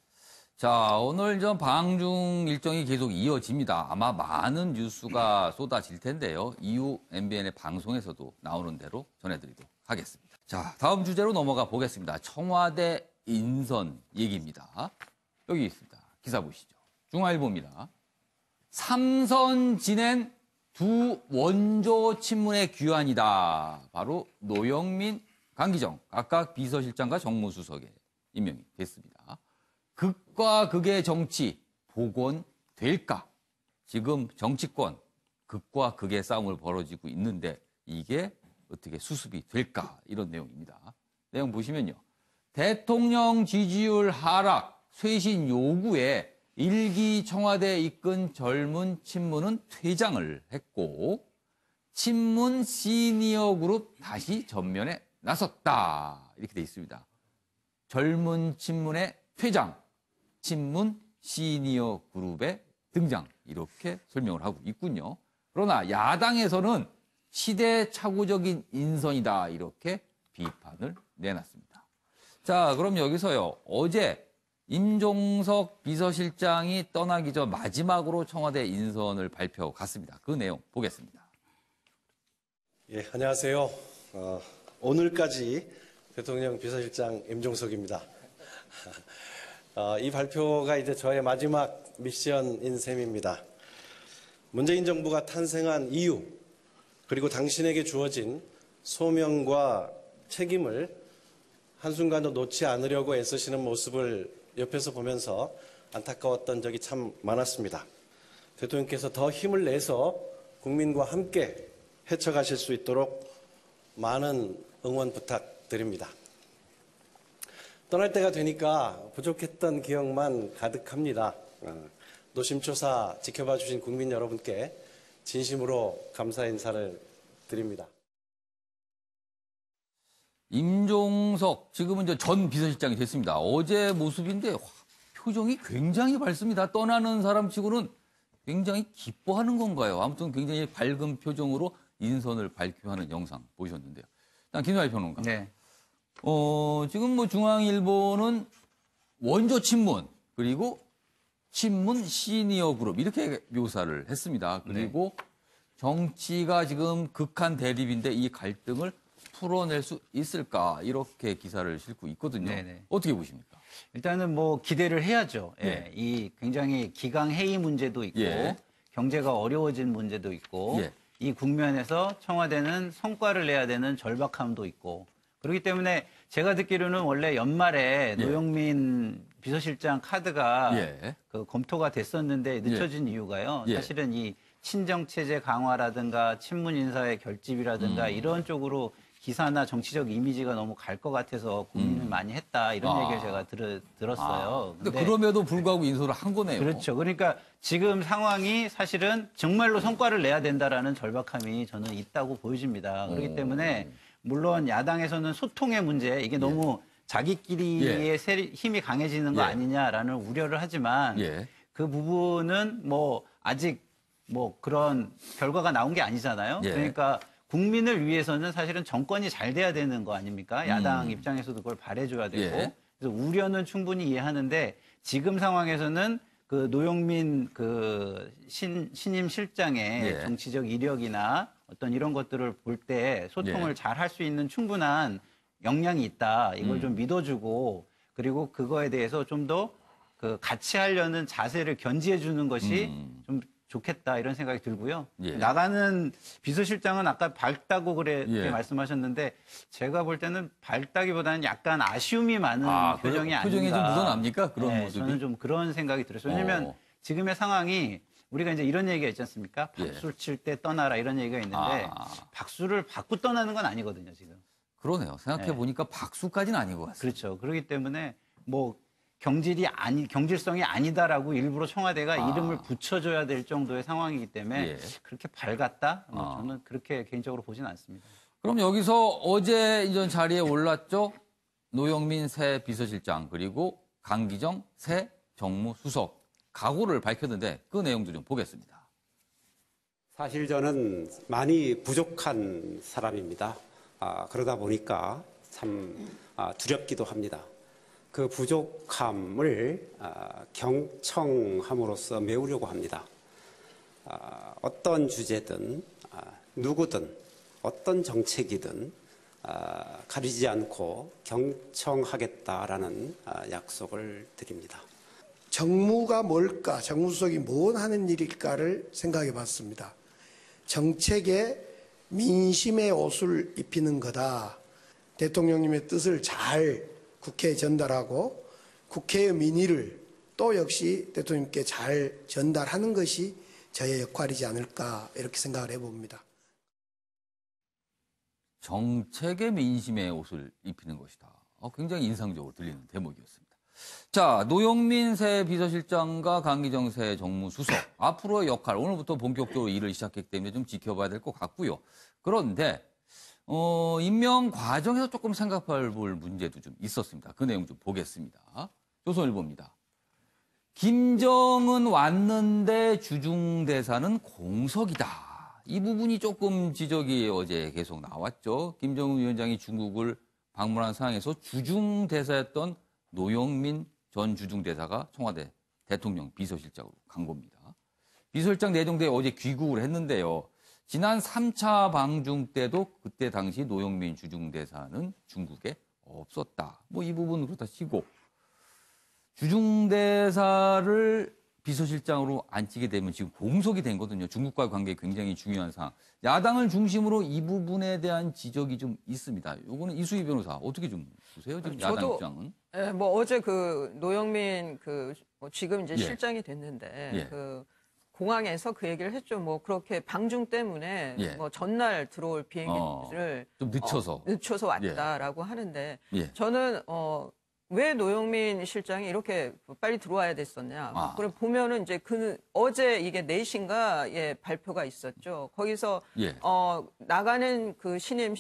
자, 오늘 좀 방중 일정이 계속 이어집니다. 아마 많은 뉴스가 쏟아질 텐데요. 이후 MBN의 방송에서도 나오는 대로 전해드리도록 하겠습니다. 자, 다음 주제로 넘어가 보겠습니다. 청와대 인선 얘기입니다. 여기 있습니다. 기사 보시죠. 중앙일보입니다. 3선 지낸 두 원조 친문의 귀환이다. 바로 노영민, 강기정 각각 비서실장과 정무수석에 임명이 됐습니다. 극과 극의 정치 복원될까? 지금 정치권 극과 극의 싸움을 벌어지고 있는데 이게 어떻게 수습이 될까? 이런 내용입니다. 내용 보시면요. 대통령 지지율 하락, 쇄신 요구에 일기 청와대 이끈 젊은 친문은 퇴장을 했고 친문 시니어 그룹 다시 전면에 나섰다. 이렇게 돼 있습니다. 젊은 친문의 퇴장. 친문 시니어 그룹의 등장 이렇게 설명을 하고 있군요. 그러나 야당에서는 시대착오적인 인선이다 이렇게 비판을 내놨습니다. 자, 그럼 여기서요. 어제 임종석 비서실장이 떠나기 전 마지막으로 청와대 인선을 발표 갔습니다. 그 내용 보겠습니다. 예, 안녕하세요. 오늘까지 대통령 비서실장 임종석입니다. 이 발표가 이제 저의 마지막 미션인 셈입니다. 문재인 정부가 탄생한 이유, 그리고 당신에게 주어진 소명과 책임을 한순간도 놓지 않으려고 애쓰시는 모습을 옆에서 보면서 안타까웠던 적이 참 많았습니다. 대통령께서 더 힘을 내서 국민과 함께 헤쳐가실 수 있도록 많은 응원 부탁드립니다. 떠날 때가 되니까 부족했던 기억만 가득합니다. 노심초사 지켜봐 주신 국민 여러분께 진심으로 감사 인사를 드립니다. 임종석 지금은 이제 전 비서실장이 됐습니다. 어제 모습인데 표정이 굉장히 밝습니다. 떠나는 사람치고는 굉장히 기뻐하는 건가요? 아무튼 굉장히 밝은 표정으로 인선을 발표하는 영상 보셨는데요. 일단 김수환 평론가. 네. 지금 뭐 중앙일보는 원조 친문 그리고 친문 시니어 그룹 이렇게 묘사를 했습니다. 그리고 네. 정치가 지금 극한 대립인데 이 갈등을 풀어낼 수 있을까 이렇게 기사를 싣고 있거든요. 네네. 어떻게 보십니까? 일단은 뭐 기대를 해야죠. 예. 예. 이 굉장히 기강 해이 문제도 있고 예. 경제가 어려워진 문제도 있고 예. 이 국면에서 청와대는 성과를 내야 되는 절박함도 있고 그렇기 때문에 제가 듣기로는 원래 연말에 예. 노영민 비서실장 카드가 예. 그 검토가 됐었는데 늦춰진 이유가요. 사실은 이 친정체제 강화라든가 친문 인사의 결집이라든가 이런 쪽으로 기사나 정치적 이미지가 너무 갈 것 같아서 고민을 많이 했다 이런 얘기를 제가 들었어요. 근데 그럼에도 불구하고 인수를 한 거네요. 그렇죠. 그러니까 지금 상황이 사실은 정말로 성과를 내야 된다라는 절박함이 저는 있다고 보여집니다. 그렇기 때문에 물론 야당에서는 소통의 문제 이게 너무 자기끼리의 힘이 강해지는 거 아니냐라는 우려를 하지만 그 부분은 뭐 아직 뭐 그런 결과가 나온 게 아니잖아요. 그러니까 국민을 위해서는 사실은 정권이 잘 돼야 되는 거 아닙니까? 야당 입장에서도 그걸 바래줘야 되고. 그래서 우려는 충분히 이해하는데 지금 상황에서는 그 노영민 그 신임 실장의 정치적 이력이나 어떤 이런 것들을 볼 때 소통을 잘 할 수 있는 충분한 역량이 있다. 이걸 좀 믿어주고 그리고 그거에 대해서 좀 더 그 같이 하려는 자세를 견지해 주는 것이 좀 좋겠다 이런 생각이 들고요. 나가는 비서실장은 아까 밝다고 그렇게 말씀하셨는데 제가 볼 때는 밝다기보다는 약간 아쉬움이 많은 표정이 아닌가. 표정이 좀 묻어납니까? 그런 모습이? 저는 좀 그런 생각이 들었어요. 왜냐하면 지금의 상황이 우리가 이제 이런 얘기가 있지 않습니까? 박수 칠 때 떠나라 이런 얘기가 있는데 박수를 받고 떠나는 건 아니거든요, 지금. 그러네요. 생각해 보니까 박수까지는 아닌 것 같습니다. 그렇죠. 그렇기 때문에 뭐 경질성이 아니다라고 일부러 청와대가 이름을 붙여줘야 될 정도의 상황이기 때문에 그렇게 밝았다? 저는 그렇게 개인적으로 보지는 않습니다. 그럼 여기서 어제 이전 자리에 올랐죠? 노영민 새 비서실장 그리고 강기정 새 정무수석 각오를 밝혔는데 그 내용도 좀 보겠습니다. 사실 저는 많이 부족한 사람입니다. 그러다 보니까 참 두렵기도 합니다. 그 부족함을 경청함으로써 메우려고 합니다. 어떤 주제든 누구든 어떤 정책이든 가리지 않고 경청하겠다라는 약속을 드립니다. 정무가 뭘까, 정무수석이 뭘 하는 일일까를 생각해 봤습니다. 정책에 민심의 옷을 입히는 거다. 대통령님의 뜻을 잘 국회에 전달하고 국회의 민의를 또 역시 대통령님께 잘 전달하는 것이 저의 역할이지 않을까 이렇게 생각을 해봅니다. 정책의 민심의 옷을 입히는 것이다. 굉장히 인상적으로 들리는 대목이었습니다. 자, 노영민 새 비서실장과 강기정 새 정무수석 앞으로의 역할 오늘부터 본격적으로 일을 시작했기 때문에 좀 지켜봐야 될 것 같고요. 그런데 임명 과정에서 조금 생각해 볼 문제도 좀 있었습니다. 그 내용 좀 보겠습니다. 조선일보입니다. 김정은 왔는데 주중대사는 공석이다. 이 부분이 조금 지적이 어제 계속 나왔죠. 김정은 위원장이 중국을 방문한 상황에서 주중대사였던 노영민 전 주중대사가 청와대 대통령 비서실장으로 간 겁니다. 비서실장 내정대에 어제 귀국을 했는데요. 지난 3차 방중 때도 그때 당시 노영민 주중대사는 중국에 없었다. 뭐 이 부분은 그렇다 치고 주중대사를 비서실장으로 앉히게 되면 지금 공석이 된 거거든요. 중국과의 관계 굉장히 중요한 상황. 야당을 중심으로 이 부분에 대한 지적이 좀 있습니다. 요거는 이수희 변호사 어떻게 좀 보세요? 지금 야당 입장은? 네, 뭐 어제 그 노영민 지금 이제 실장이 됐는데 공항에서 그 얘기를 했죠. 뭐 그렇게 방중 때문에 뭐 전날 들어올 비행기를 좀 늦춰서 왔다라고 하는데 저는 왜 노영민 실장이 이렇게 빨리 들어와야 됐었냐. 그래 보면은 이제 어제 이게 4시인가 발표가 있었죠. 거기서 나가는 그 신임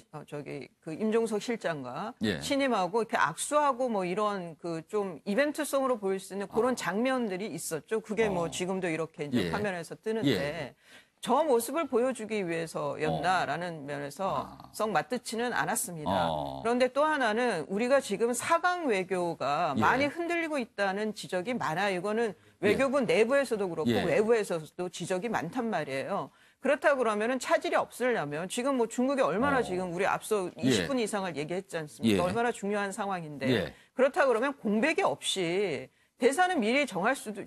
그 임종석 실장과 신임하고 이렇게 악수하고 뭐 이런 그 좀 이벤트성으로 보일 수 있는 그런 장면들이 있었죠. 그게 뭐 지금도 이렇게 이제 화면에서 뜨는데 저 모습을 보여주기 위해서였나라는 면에서 썩 맞닿지는 않았습니다. 그런데 또 하나는 우리가 지금 4강 외교가 많이 흔들리고 있다는 지적이 많아요. 이거는 외교부 내부에서도 그렇고 외부에서도 지적이 많단 말이에요. 그렇다 그러면은 차질이 없으려면 지금 뭐 중국이 얼마나 지금 우리 앞서 20분 이상을 얘기했지 않습니까? 얼마나 중요한 상황인데 그렇다 그러면 공백이 없이 대사는 미리 정할 수도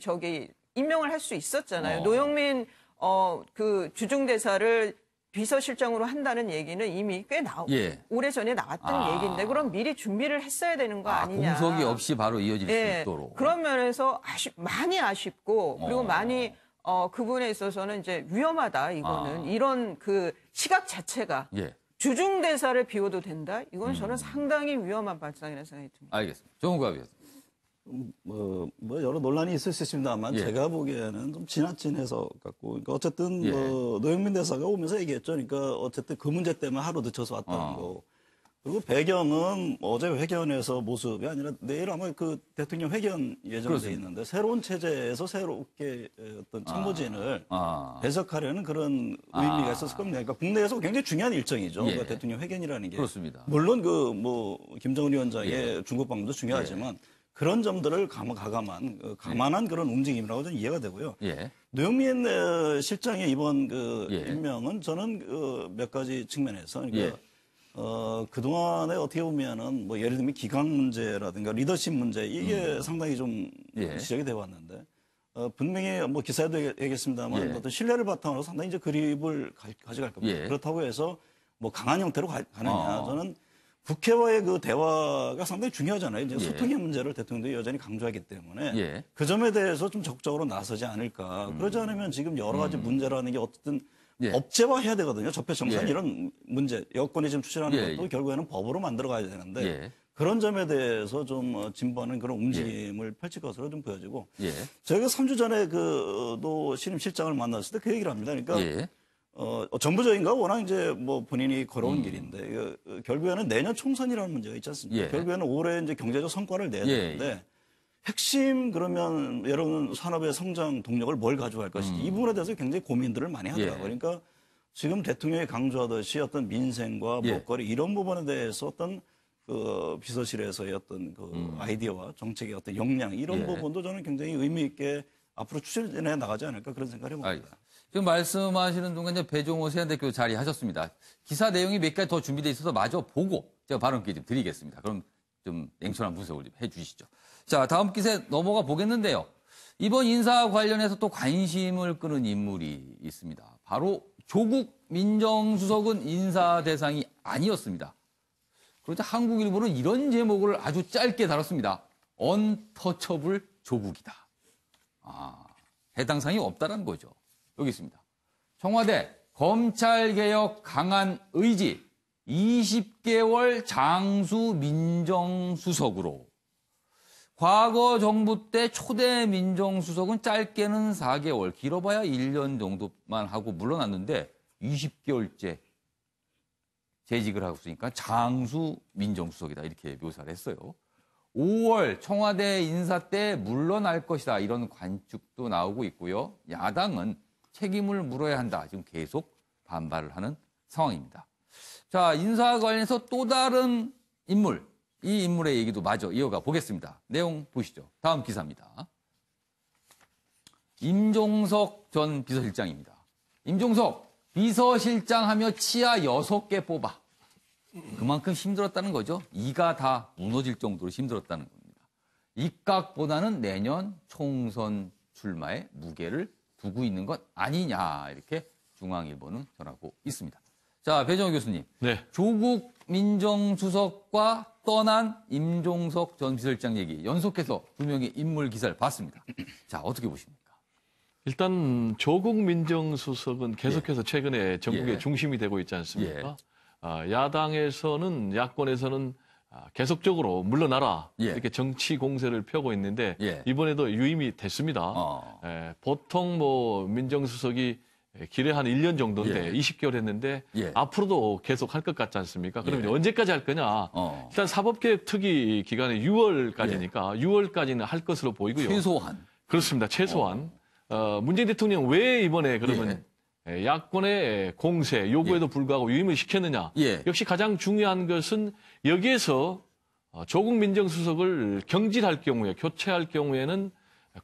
임명을 할 수 있었잖아요. 노영민 그 주중대사를 비서실장으로 한다는 얘기는 이미 꽤 오래전에 나왔던 얘기인데 그럼 미리 준비를 했어야 되는 거 아니냐. 공석이 없이 바로 이어질 수 있도록. 그런 면에서 많이 아쉽고 그리고 많이 그분에 있어서는 이제 위험하다 이거는 이런 그 시각 자체가 주중대사를 비워도 된다? 이건 저는 상당히 위험한 발상이라는 생각이 듭니다. 알겠습니다. 정우가 위원님. 여러 논란이 있을 수 있습니다만 제가 보기에는 좀 지나친 해석 같고 그러니까 어쨌든 노영민 대사가 오면서 얘기했죠. 그러니까 어쨌든 그 문제 때문에 하루 늦춰서 왔다는 거. 그리고 배경은 어제 회견에서 모습이 아니라 내일 아마 그 대통령 회견 예정돼 있는데 새로운 체제에서 새롭게 어떤 참모진을 배석하려는 그런 의미가 있었을 겁니다. 그러니까 국내에서 굉장히 중요한 일정이죠. 그러니까 대통령 회견이라는 게. 그렇습니다. 물론 김정은 위원장의 중국 방문도 중요하지만 그런 점들을 감안한 그런 움직임이라고 저는 이해가 되고요. 노영민 실장의 이번 임명은 저는 몇 가지 측면에서 그러니까 그동안에 어떻게 보면은 뭐 예를 들면 기강 문제라든가 리더십 문제 이게 상당히 좀 지적이 되어 왔는데 분명히 뭐 기사에도 얘기했습니다만 어떤 신뢰를 바탕으로 상당히 이제 그립을 가져갈 겁니다. 그렇다고 해서 뭐 강한 형태로 가느냐 저는 국회와의 그 대화가 상당히 중요하잖아요. 이제 소통의 문제를 대통령도 여전히 강조하기 때문에 그 점에 대해서 좀 적극적으로 나서지 않을까. 그러지 않으면 지금 여러 가지 문제라는 게 어쨌든 업체화해야 되거든요. 적폐청산 이런 문제, 여권이 지금 추진하는 것도 결국에는 법으로 만들어 가야 되는데 그런 점에 대해서 좀 진보하는 그런 움직임을 펼칠 것으로 좀 보여지고 저희가 3주 전에 또 신임 실장을 만났을 때 그 얘기를 합니다. 그러니까 정부적인가 워낙 이제 뭐 본인이 걸어온 길인데 결국에는 내년 총선이라는 문제가 있지 않습니까? 결국에는 올해 이제 경제적 성과를 내야 되는데 핵심 그러면 여러분 산업의 성장 동력을 뭘 가져갈 것인지 이 부분에 대해서 굉장히 고민들을 많이 하더라고요. 그러니까 지금 대통령이 강조하듯이 어떤 민생과 먹거리 이런 부분에 대해서 어떤 그 비서실에서의 어떤 그 아이디어와 정책의 어떤 역량 이런 부분도 저는 굉장히 의미 있게 앞으로 추진해 나가지 않을까 그런 생각을 해봅니다. 지금 말씀하시는 동안 이제 배종호 세안대표 자리하셨습니다. 기사 내용이 몇 가지 더 준비되어 있어서 마저 보고 제가 발언 기회 좀 드리겠습니다. 그럼 좀 냉철한 분석을 좀 해주시죠. 자, 다음 기사에 넘어가 보겠는데요. 이번 인사 관련해서 또 관심을 끄는 인물이 있습니다. 바로 조국 민정수석은 인사 대상이 아니었습니다. 그런데 한국일보는 이런 제목을 아주 짧게 달았습니다. 언터처블 조국이다. 해당 사항이 없다는 거죠. 여기 있습니다. 청와대 검찰개혁 강한 의지 20개월 장수 민정수석으로 과거 정부 때 초대 민정수석은 짧게는 4개월, 길어봐야 1년 정도만 하고 물러났는데 20개월째 재직을 하고 있으니까 장수 민정수석이다 이렇게 묘사를 했어요. 5월 청와대 인사 때 물러날 것이다 이런 관측도 나오고 있고요. 야당은 책임을 물어야 한다. 지금 계속 반발을 하는 상황입니다. 자, 인사 관련해서 또 다른 인물, 이 인물의 얘기도 마저 이어가 보겠습니다. 내용 보시죠. 다음 기사입니다. 임종석 전 비서실장입니다. 임종석 비서실장 하며 치아 6개 뽑아. 그만큼 힘들었다는 거죠. 이가 다 무너질 정도로 힘들었다는 겁니다. 입각보다는 내년 총선 출마에 무게를 두고 있는 것 아니냐 이렇게 중앙일보는 전하고 있습니다. 자, 배정호 교수님. 조국 민정수석과 떠난 임종석 전 비서실장 얘기 연속해서 두 명의 인물 기사를 봤습니다. 자, 어떻게 보십니까? 일단 조국 민정수석은 계속해서 최근에 전국의 중심이 되고 있지 않습니까? 야당에서는 야권에서는 계속적으로 물러나라 이렇게 정치 공세를 펴고 있는데 이번에도 유임이 됐습니다. 보통 뭐 민정수석이 길에 한 1년 정도인데 20개월 했는데 앞으로도 계속 할 것 같지 않습니까? 그럼 언제까지 할 거냐? 일단 사법개혁 특위 기간이 6월까지니까 6월까지는 할 것으로 보이고요. 최소한. 그렇습니다. 최소한. 문재인 대통령 왜 이번에 그러면 야권의 공세 요구에도 불구하고 유임을 시켰느냐. 역시 가장 중요한 것은 여기에서 조국 민정수석을 경질할 경우에 교체할 경우에는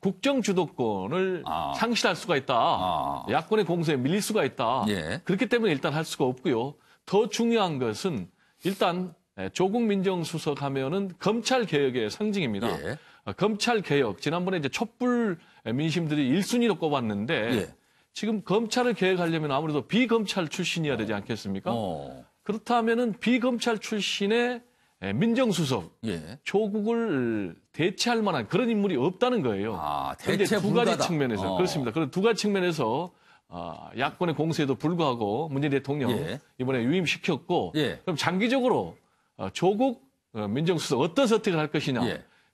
국정 주도권을 상실할 수가 있다. 야권의 공세에 밀릴 수가 있다. 그렇기 때문에 일단 할 수가 없고요. 더 중요한 것은 일단 조국 민정수석 하면은 검찰 개혁의 상징입니다. 검찰 개혁 지난번에 이제 촛불 민심들이 1순위로 꼽았는데 지금 검찰을 개혁하려면 아무래도 비검찰 출신이어야 되지 않겠습니까? 그렇다면은 비검찰 출신의 민정수석, 조국을 대체할 만한 그런 인물이 없다는 거예요. 대체 두 가지 측면에서 그렇습니다. 그런 두 가지 측면에서 야권의 공세에도 불구하고 문재인 대통령 이번에 유임시켰고 그럼 장기적으로 조국 민정수석 어떤 선택을 할 것이냐.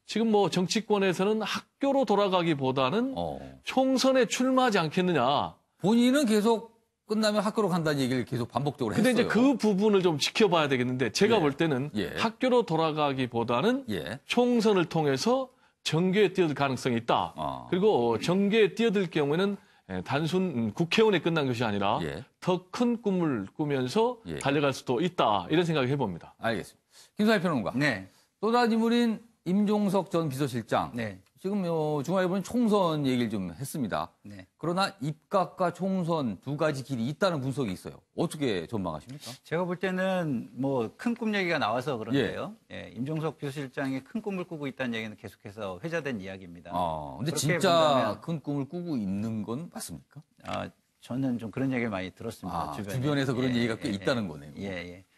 지금 뭐 정치권에서는 학교로 돌아가기보다는 총선에 출마하지 않겠느냐. 본인은 계속 끝나면 학교로 간다는 얘기를 계속 반복적으로 했어요. 근데 이제 그 부분을 좀 지켜봐야 되겠는데 제가 볼 때는 학교로 돌아가기보다는 총선을 통해서 정계에 뛰어들 가능성이 있다. 그리고 정계에 뛰어들 경우에는 단순 국회의원에 끝난 것이 아니라 더 큰 꿈을 꾸면서 달려갈 수도 있다. 이런 생각을 해봅니다. 알겠습니다. 김사희 평론가. 또 다른 인물인 임종석 전 비서실장. 지금 중앙일보는 총선 얘기를 좀 했습니다. 그러나 입각과 총선 두 가지 길이 있다는 분석이 있어요. 어떻게 전망하십니까? 제가 볼 때는 뭐 큰 꿈 얘기가 나와서 그런데요. 임종석 비서실장이 큰 꿈을 꾸고 있다는 얘기는 계속해서 회자된 이야기입니다. 근데 진짜 큰 꿈을 꾸고 있는 건 맞습니까? 저는 좀 그런 얘기를 많이 들었습니다. 주변에서 그런 얘기가 꽤 있다는 거네요.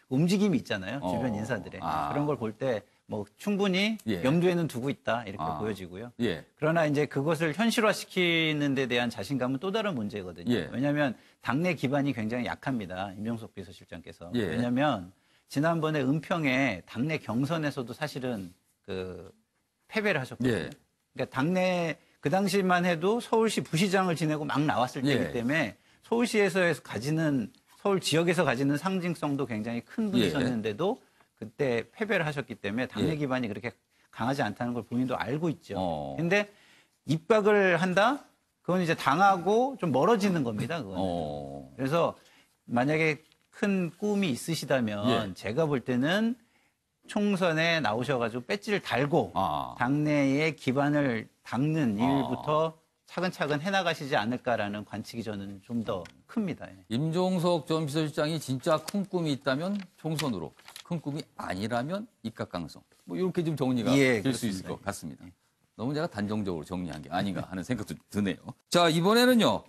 움직임이 있잖아요. 주변 인사들의. 그런 걸 볼 때 뭐 충분히 염두에는 두고 있다 이렇게 보여지고요. 그러나 이제 그것을 현실화시키는 데 대한 자신감은 또 다른 문제거든요. 왜냐하면 당내 기반이 굉장히 약합니다. 임종석 비서실장께서. 왜냐하면 지난번에 은평에 당내 경선에서도 사실은 그 패배를 하셨거든요. 그러니까 당내 그 당시만 해도 서울시 부시장을 지내고 막 나왔을 때이기 때문에 서울시에서 가지는 서울 지역에서 가지는 상징성도 굉장히 큰 분이셨는데도 그때 패배를 하셨기 때문에 당내 기반이 그렇게 강하지 않다는 걸 본인도 알고 있죠. 근데 입각을 한다? 그건 이제 당하고 좀 멀어지는 겁니다. 그거는. 그래서 만약에 큰 꿈이 있으시다면 제가 볼 때는 총선에 나오셔가지고 배지를 달고 당내의 기반을 닦는 일부터 차근차근 해나가시지 않을까라는 관측이 저는 좀 더 큽니다. 임종석 전 비서실장이 진짜 큰 꿈이 있다면 총선으로, 큰 꿈이 아니라면 입각 가능성. 뭐 이렇게 좀 정리가 될 수 있을 것 같습니다. 너무 제가 단정적으로 정리한 게 아닌가 하는 생각도 드네요. 자, 이번에는요.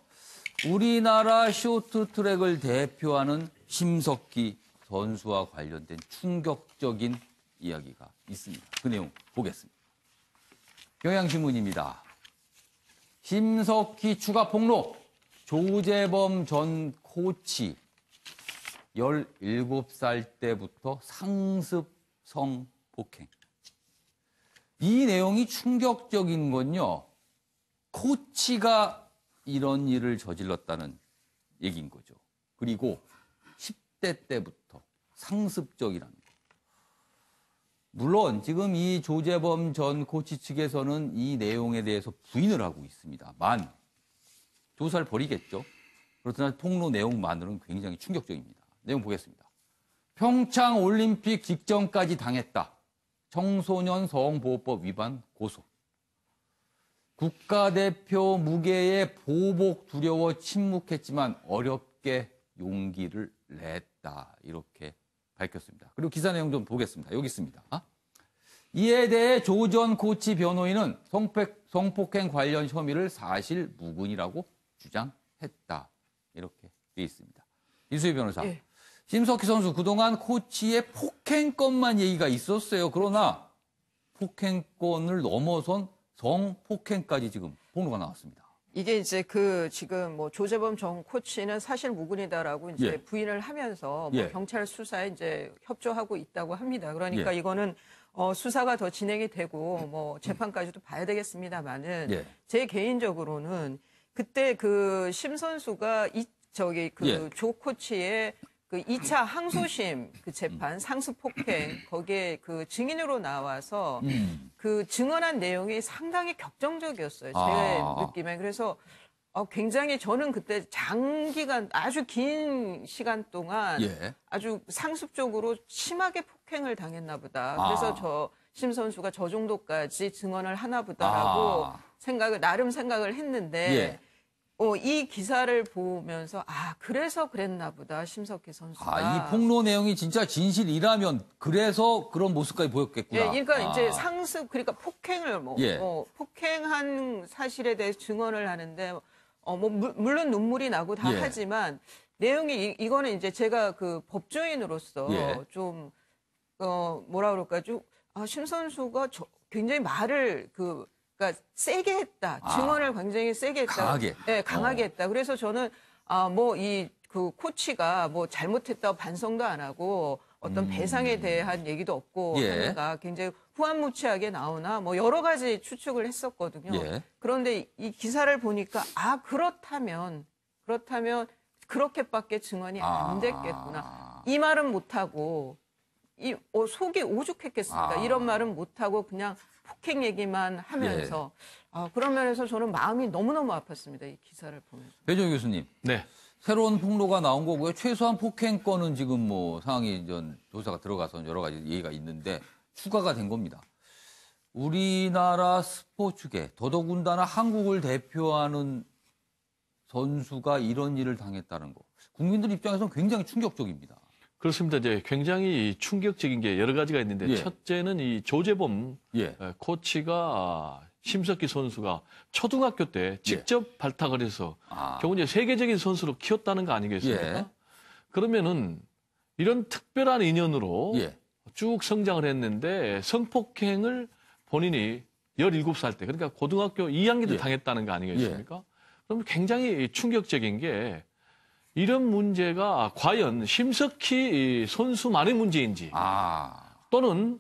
우리나라 쇼트트랙을 대표하는 심석희 선수와 관련된 충격적인 이야기가 있습니다. 그 내용 보겠습니다. 경향신문입니다. 심석희 추가 폭로, 조재범 전 코치 17살 때부터 상습 성폭행. 이 내용이 충격적인 건요. 코치가 이런 일을 저질렀다는 얘기인 거죠. 그리고 10대 때부터 상습적이라는 거. 물론 지금 이 조재범 전 코치 측에서는 이 내용에 대해서 부인을 하고 있습니다만 조사를 벌이겠죠. 그렇다나 폭로 내용만으로는 굉장히 충격적입니다. 내용 보겠습니다. 평창 올림픽 직전까지 당했다. 청소년 성보호법 위반 고소. 국가대표 무게에 보복 두려워 침묵했지만 어렵게 용기를 냈다. 이렇게 밝혔습니다. 그리고 기사 내용 좀 보겠습니다. 여기 있습니다. 이에 대해 조 전 코치 변호인은 성폭행 관련 혐의를 사실 무근이라고 주장했다. 이렇게 되어 있습니다. 이수희 변호사. 심석희 선수 그동안 코치의 폭행건만 얘기가 있었어요. 그러나 폭행건을 넘어선 성폭행까지 지금 폭로가 나왔습니다. 이게 이제 지금 뭐 조재범 전 코치는 사실 무근이다라고 이제 부인을 하면서 뭐 경찰 수사에 이제 협조하고 있다고 합니다. 그러니까 이거는 수사가 더 진행이 되고 뭐 재판까지도 봐야 되겠습니다만은 제 개인적으로는 그때 심 선수가 조 코치의 그 2차 항소심 그 재판 상습폭행 거기에 그 증인으로 나와서 그 증언한 내용이 상당히 격정적이었어요. 제 느낌에. 그래서 굉장히 저는 그때 장기간 아주 긴 시간 동안 아주 상습적으로 심하게 폭행을 당했나 보다. 그래서 심 선수가 저 정도까지 증언을 하나 보다라고 나름 생각을 했는데 이 기사를 보면서 그래서 그랬나 보다, 심석희 선수가. 이 폭로 내용이 진짜 진실이라면 그래서 그런 모습까지 보였겠구나. 그러니까 이제 상습, 그러니까 폭행을 폭행한 사실에 대해 증언을 하는데 물론 눈물이 나고 다 하지만 내용이 이거는 이제 제가 그 법조인으로서 좀 뭐라 그럴까, 좀 심 선수가 굉장히 말을 그러니까 세게 했다. 증언을 굉장히 세게 했다. 강하게. 네, 강하게 했다. 그래서 저는 그 코치가 뭐 잘못했다고 반성도 안 하고 어떤 배상에 대한 얘기도 없고 하는가 굉장히 후한무치하게 나오나 뭐 여러 가지 추측을 했었거든요. 그런데 이 기사를 보니까 그렇다면 그렇게밖에 증언이 안 됐겠구나. 이 말은 못하고 속이 오죽했겠습니까? 이런 말은 못하고 그냥 폭행 얘기만 하면서 그런 면에서 저는 마음이 너무너무 아팠습니다. 이 기사를 보면서. 배종희 교수님. 네. 새로운 폭로가 나온 거고요. 최소한 폭행건은 지금 뭐 상황이 조사가 들어가서 여러 가지 얘기가 있는데 추가가 된 겁니다. 우리나라 스포츠계, 더더군다나 한국을 대표하는 선수가 이런 일을 당했다는 거. 국민들 입장에서는 굉장히 충격적입니다. 그렇습니다. 이제 굉장히 충격적인 게 여러 가지가 있는데 첫째는 이 조재범 코치가 심석희 선수가 초등학교 때 직접 발탁을 해서 결국 이제 세계적인 선수로 키웠다는 거 아니겠습니까? 그러면은 이런 특별한 인연으로 쭉 성장을 했는데 성폭행을 본인이 17살 때, 그러니까 고등학교 2학년 때 당했다는 거 아니겠습니까? 그럼 굉장히 충격적인 게 이런 문제가 과연 심석희 선수만의 문제인지 또는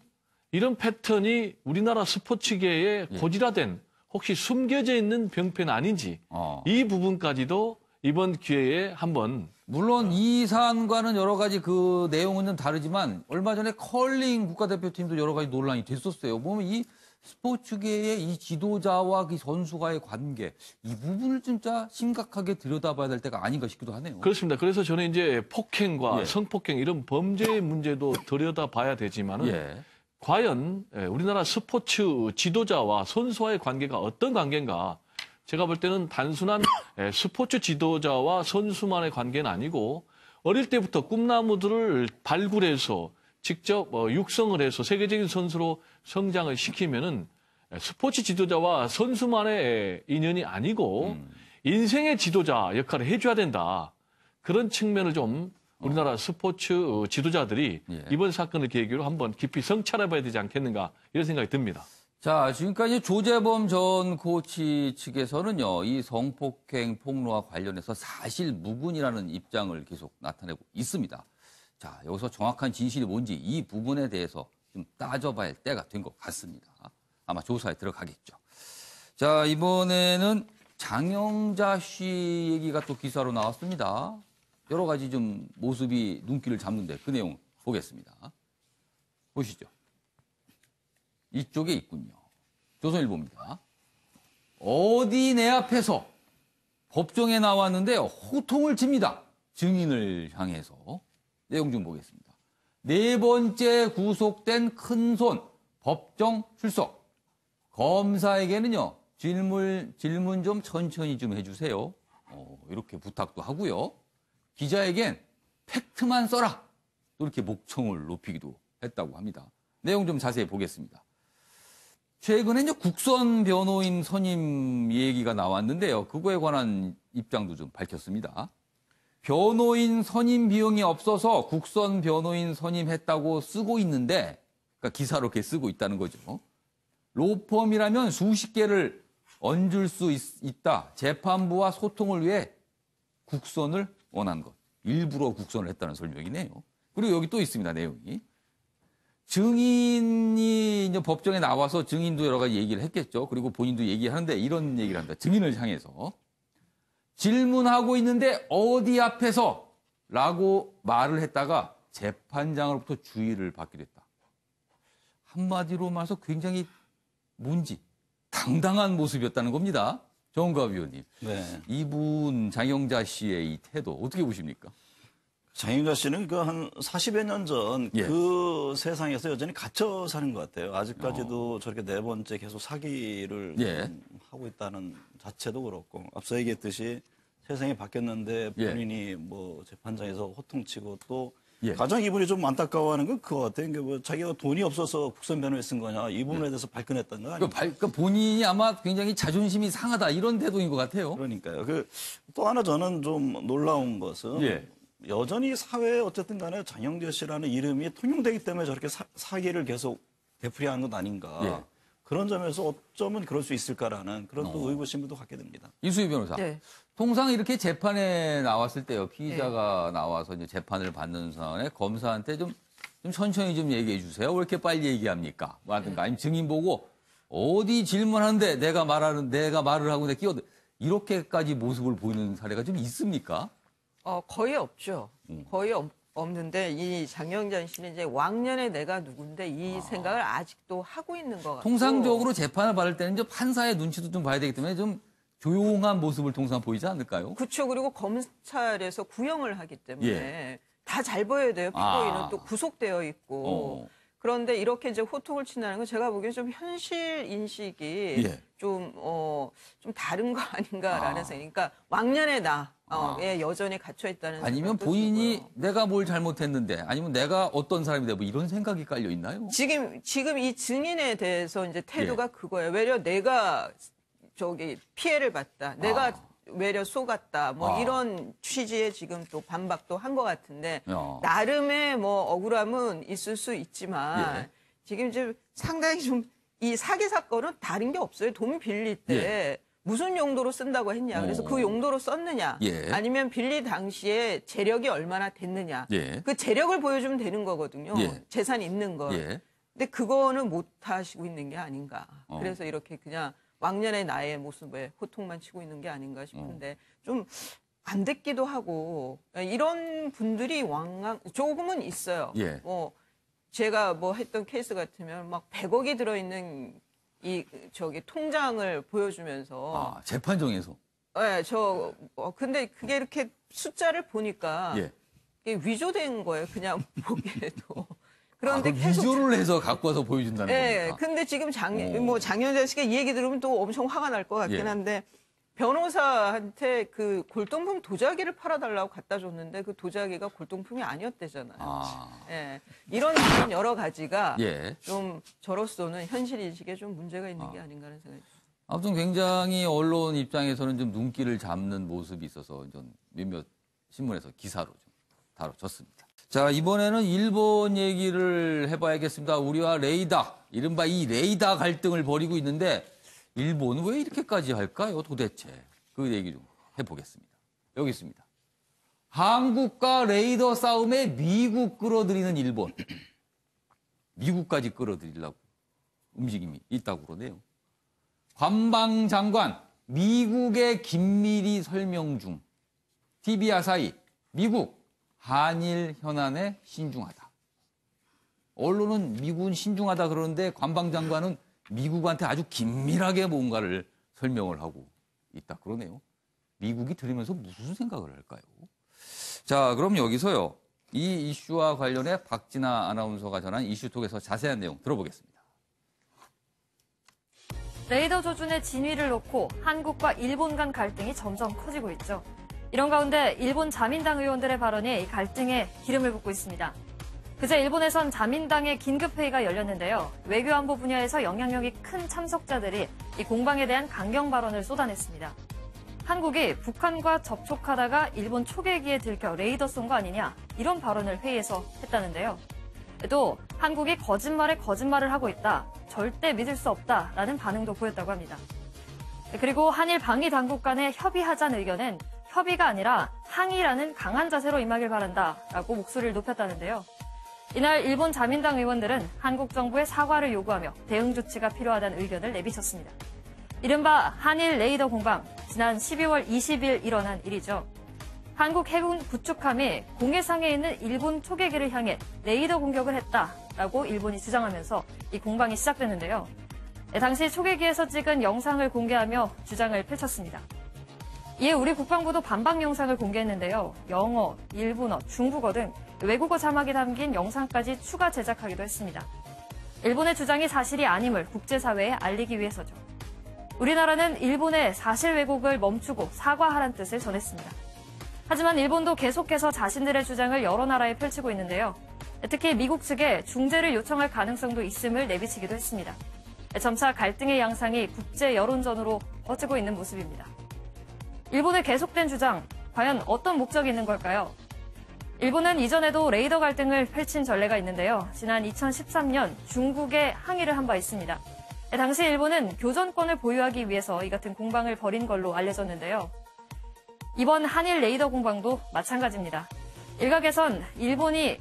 이런 패턴이 우리나라 스포츠계에 고질화된 혹시 숨겨져 있는 병폐는 아닌지 이 부분까지도 이번 기회에 한번 물론 이 사안과는 여러 가지 그 내용은 다르지만 얼마 전에 컬링 국가대표팀도 여러 가지 논란이 됐었어요. 보면 이 스포츠계의 이 지도자와 그 선수와의 관계 이 부분을 진짜 심각하게 들여다봐야 될 때가 아닌가 싶기도 하네요. 그렇습니다. 그래서 저는 이제 폭행과 성폭행 이런 범죄의 문제도 들여다봐야 되지만은 과연 우리나라 스포츠 지도자와 선수와의 관계가 어떤 관계인가? 제가 볼 때는 단순한 스포츠 지도자와 선수만의 관계는 아니고 어릴 때부터 꿈나무들을 발굴해서 직접 육성을 해서 세계적인 선수로 성장을 시키면은 스포츠 지도자와 선수만의 인연이 아니고 인생의 지도자 역할을 해줘야 된다. 그런 측면을 좀 우리나라 스포츠 지도자들이 이번 사건을 계기로 한번 깊이 성찰해봐야 되지 않겠는가 이런 생각이 듭니다. 자, 지금까지 조재범 전 코치 측에서는요, 이 성폭행 폭로와 관련해서 사실 무근이라는 입장을 계속 나타내고 있습니다. 자, 여기서 정확한 진실이 뭔지 이 부분에 대해서 좀 따져봐야 할 때가 된 것 같습니다. 아마 조사에 들어가겠죠. 자, 이번에는 장영자 씨 얘기가 또 기사로 나왔습니다. 여러 가지 좀 모습이 눈길을 잡는데 그 내용 보겠습니다. 보시죠. 이쪽에 있군요. 조선일보입니다. 어디 내 앞에서 법정에 나왔는데요. 호통을 칩니다. 증인을 향해서. 내용 좀 보겠습니다. 4번째 구속된 큰손 법정 출석. 검사에게는요. 질문 좀 천천히 좀 해주세요. 이렇게 부탁도 하고요. 기자에겐 팩트만 써라. 또 이렇게 목청을 높이기도 했다고 합니다. 내용 좀 자세히 보겠습니다. 최근에 이제 국선 변호인 선임 얘기가 나왔는데요. 그거에 관한 입장도 좀 밝혔습니다. 변호인 선임 비용이 없어서 국선 변호인 선임했다고 쓰고 있는데, 그러니까 기사로 이렇게 쓰고 있다는 거죠. 로펌이라면 수십 개를 얹을 수 있다. 재판부와 소통을 위해 국선을 원한 것. 일부러 국선을 했다는 설명이네요. 그리고 여기 또 있습니다, 내용이. 증인이 이제 법정에 나와서 증인도 여러 가지 얘기를 했겠죠. 그리고 본인도 얘기하는데 이런 얘기를 합니다. 증인을 향해서. 질문하고 있는데 어디 앞에서? 라고 말을 했다가 재판장으로부터 주의를 받게 됐다. 한마디로 말해서 굉장히 뭔지 당당한 모습이었다는 겁니다. 정은갑 위원님. 네. 이분 장영자 씨의 이 태도 어떻게 보십니까? 장영자 씨는 그 한 40여 년 전 그 세상에서 여전히 갇혀 사는 것 같아요. 아직까지도 저렇게 네 번째 계속 사기를 하고 있다는 자체도 그렇고, 앞서 얘기했듯이 세상이 바뀌었는데 본인이 뭐 재판장에서 호통치고 또 가장 이분이 좀 안타까워하는 건 그거 같아요. 그러니까 뭐 자기가 돈이 없어서 국선 변호에 쓴 거냐, 이 부분에 대해서 발끈했던 거 아니에요? 그러니까 본인이 아마 굉장히 자존심이 상하다 이런 태도인 것 같아요. 그러니까요. 또 하나 저는 좀 놀라운 것은 여전히 사회에 어쨌든 간에 장영재 씨라는 이름이 통용되기 때문에 저렇게 사기를 계속 되풀이하는 것 아닌가. 그런 점에서 어쩌면 그럴 수 있을까라는 그런 또 의구심도 갖게 됩니다. 이수희 변호사. 통상 이렇게 재판에 나왔을 때요. 피의자가 나와서 이제 재판을 받는 상황에 검사한테 좀 천천히 좀 얘기해 주세요. 왜 이렇게 빨리 얘기합니까? 뭐라든가 아니면 증인 보고 어디 질문하는데 내가 말을 하고 내가 끼어들 이렇게까지 모습을 보이는 사례가 좀 있습니까? 거의 없죠. 거의 없는데 이 장영자 씨는 이제 왕년에 내가 누군데 이 생각을 아직도 하고 있는 것 같고. 통상적으로 재판을 받을 때는 이제 판사의 눈치도 좀 봐야 되기 때문에 좀 조용한 모습을 통상 보이지 않을까요? 그렇죠. 그리고 검찰에서 구형을 하기 때문에 다 잘 보여야 돼요. 피고인은 또 구속되어 있고. 그런데 이렇게 이제 호통을 친다는 건 제가 보기엔 좀 현실 인식이 좀 다른 거 아닌가라는 생각. 그러니까 왕년의 나에 여전히 갇혀 있다는. 아니면 본인이 들고요. 내가 뭘 잘못했는데 아니면 내가 어떤 사람인데 뭐 이런 생각이 깔려 있나요? 지금 이 증인에 대해서 이제 태도가 그거예요. 외려 내가 피해를 봤다. 내가 외려 속았다. 뭐 이런 취지의 지금 또 반박도 한 것 같은데 나름의 뭐 억울함은 있을 수 있지만 지금 이제 상당히 좀 이 사기 사건은 다른 게 없어요. 돈 빌릴 때 무슨 용도로 쓴다고 했냐. 그래서 그 용도로 썼느냐. 아니면 빌리 당시에 재력이 얼마나 됐느냐. 그 재력을 보여주면 되는 거거든요. 재산이 있는 거. 근데 그거는 못 하시고 있는 게 아닌가. 그래서 이렇게 그냥 왕년의 나의 모습에 호통만 치고 있는 게 아닌가 싶은데 좀 안 됐기도 하고 이런 분들이 조금은 있어요. 제가 뭐 했던 케이스 같으면 막 100억이 들어있는 통장을 보여주면서 재판정에서. 네, 근데 그게 이렇게 숫자를 보니까 이게 위조된 거예요. 그냥 보기에도. 그런데 계속 위조를 해서 갖고 와서 보여준다는 겁니까? 근데 지금 장영자 씨가 이 얘기 들으면 또 엄청 화가 날 것 같긴 한데 변호사한테 그 골동품 도자기를 팔아달라고 갖다 줬는데 그 도자기가 골동품이 아니었대잖아요. 이런 여러 가지가 좀 저로서는 현실 인식에 좀 문제가 있는 게 아닌가 하는 생각이 듭니다. 아무튼 굉장히 언론 입장에서는 좀 눈길을 잡는 모습이 있어서 좀 몇몇 신문에서 기사로 좀 다뤄졌습니다. 자, 이번에는 일본 얘기를 해봐야겠습니다. 우리와 레이다, 이른바 이 레이다 갈등을 벌이고 있는데 일본은 왜 이렇게까지 할까요, 도대체? 그 얘기 좀 해보겠습니다. 여기 있습니다. 한국과 레이더 싸움에 미국 끌어들이는 일본. 미국까지 끌어들이려고 움직임이 있다고 그러네요. 관방장관, 미국의 긴밀히 설명 중. TV 아사히, 미국, 한일 현안에 신중하다. 언론은 미국은 신중하다 그러는데 관방장관은 미국한테 아주 긴밀하게 뭔가를 설명을 하고 있다 그러네요. 미국이 들으면서 무슨 생각을 할까요? 자, 그럼 여기서요. 이 이슈와 관련해 박진아 아나운서가 전한 이슈톡에서 자세한 내용 들어보겠습니다. 레이더 조준의 진위를 놓고 한국과 일본 간 갈등이 점점 커지고 있죠. 이런 가운데 일본 자민당 의원들의 발언이 이 갈등에 기름을 붓고 있습니다. 그제 일본에선 자민당의 긴급회의가 열렸는데요. 외교안보 분야에서 영향력이 큰 참석자들이 이 공방에 대한 강경 발언을 쏟아냈습니다. 한국이 북한과 접촉하다가 일본 초계기에 들켜 레이더 쏜 거 아니냐 이런 발언을 회의에서 했다는데요. 또 한국이 거짓말에 거짓말을 하고 있다. 절대 믿을 수 없다라는 반응도 보였다고 합니다. 그리고 한일 방위 당국 간의 협의하자는 의견은 협의가 아니라 항의라는 강한 자세로 임하길 바란다라고 목소리를 높였다는데요. 이날 일본 자민당 의원들은 한국 정부의 사과를 요구하며 대응 조치가 필요하다는 의견을 내비쳤습니다. 이른바 한일 레이더 공방, 지난 12월 20일 일어난 일이죠. 한국 해군 구축함이 공해상에 있는 일본 초계기를 향해 레이더 공격을 했다라고 일본이 주장하면서 이 공방이 시작됐는데요. 당시 초계기에서 찍은 영상을 공개하며 주장을 펼쳤습니다. 이에 우리 국방부도 반박 영상을 공개했는데요. 영어, 일본어, 중국어 등 외국어 자막이 담긴 영상까지 추가 제작하기도 했습니다. 일본의 주장이 사실이 아님을 국제사회에 알리기 위해서죠. 우리나라는 일본의 사실 왜곡을 멈추고 사과하란 뜻을 전했습니다. 하지만 일본도 계속해서 자신들의 주장을 여러 나라에 펼치고 있는데요. 특히 미국 측에 중재를 요청할 가능성도 있음을 내비치기도 했습니다. 점차 갈등의 양상이 국제 여론전으로 퍼지고 있는 모습입니다. 일본의 계속된 주장, 과연 어떤 목적이 있는 걸까요? 일본은 이전에도 레이더 갈등을 펼친 전례가 있는데요. 지난 2013년 중국에 항의를 한 바 있습니다. 당시 일본은 교전권을 보유하기 위해서 이 같은 공방을 벌인 걸로 알려졌는데요. 이번 한일 레이더 공방도 마찬가지입니다. 일각에선 일본이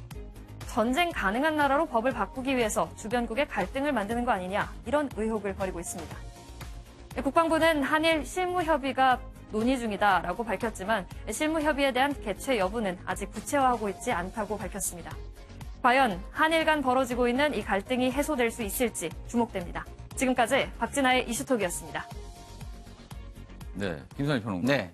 전쟁 가능한 나라로 법을 바꾸기 위해서 주변국의 갈등을 만드는 거 아니냐, 이런 의혹을 벌이고 있습니다. 국방부는 한일 실무협의가 논의 중이다라고 밝혔지만 실무협의에 대한 개최 여부는 아직 구체화하고 있지 않다고 밝혔습니다. 과연 한일 간 벌어지고 있는 이 갈등이 해소될 수 있을지 주목됩니다. 지금까지 박진아의 이슈톡이었습니다. 네, 김선일 평론가. 네.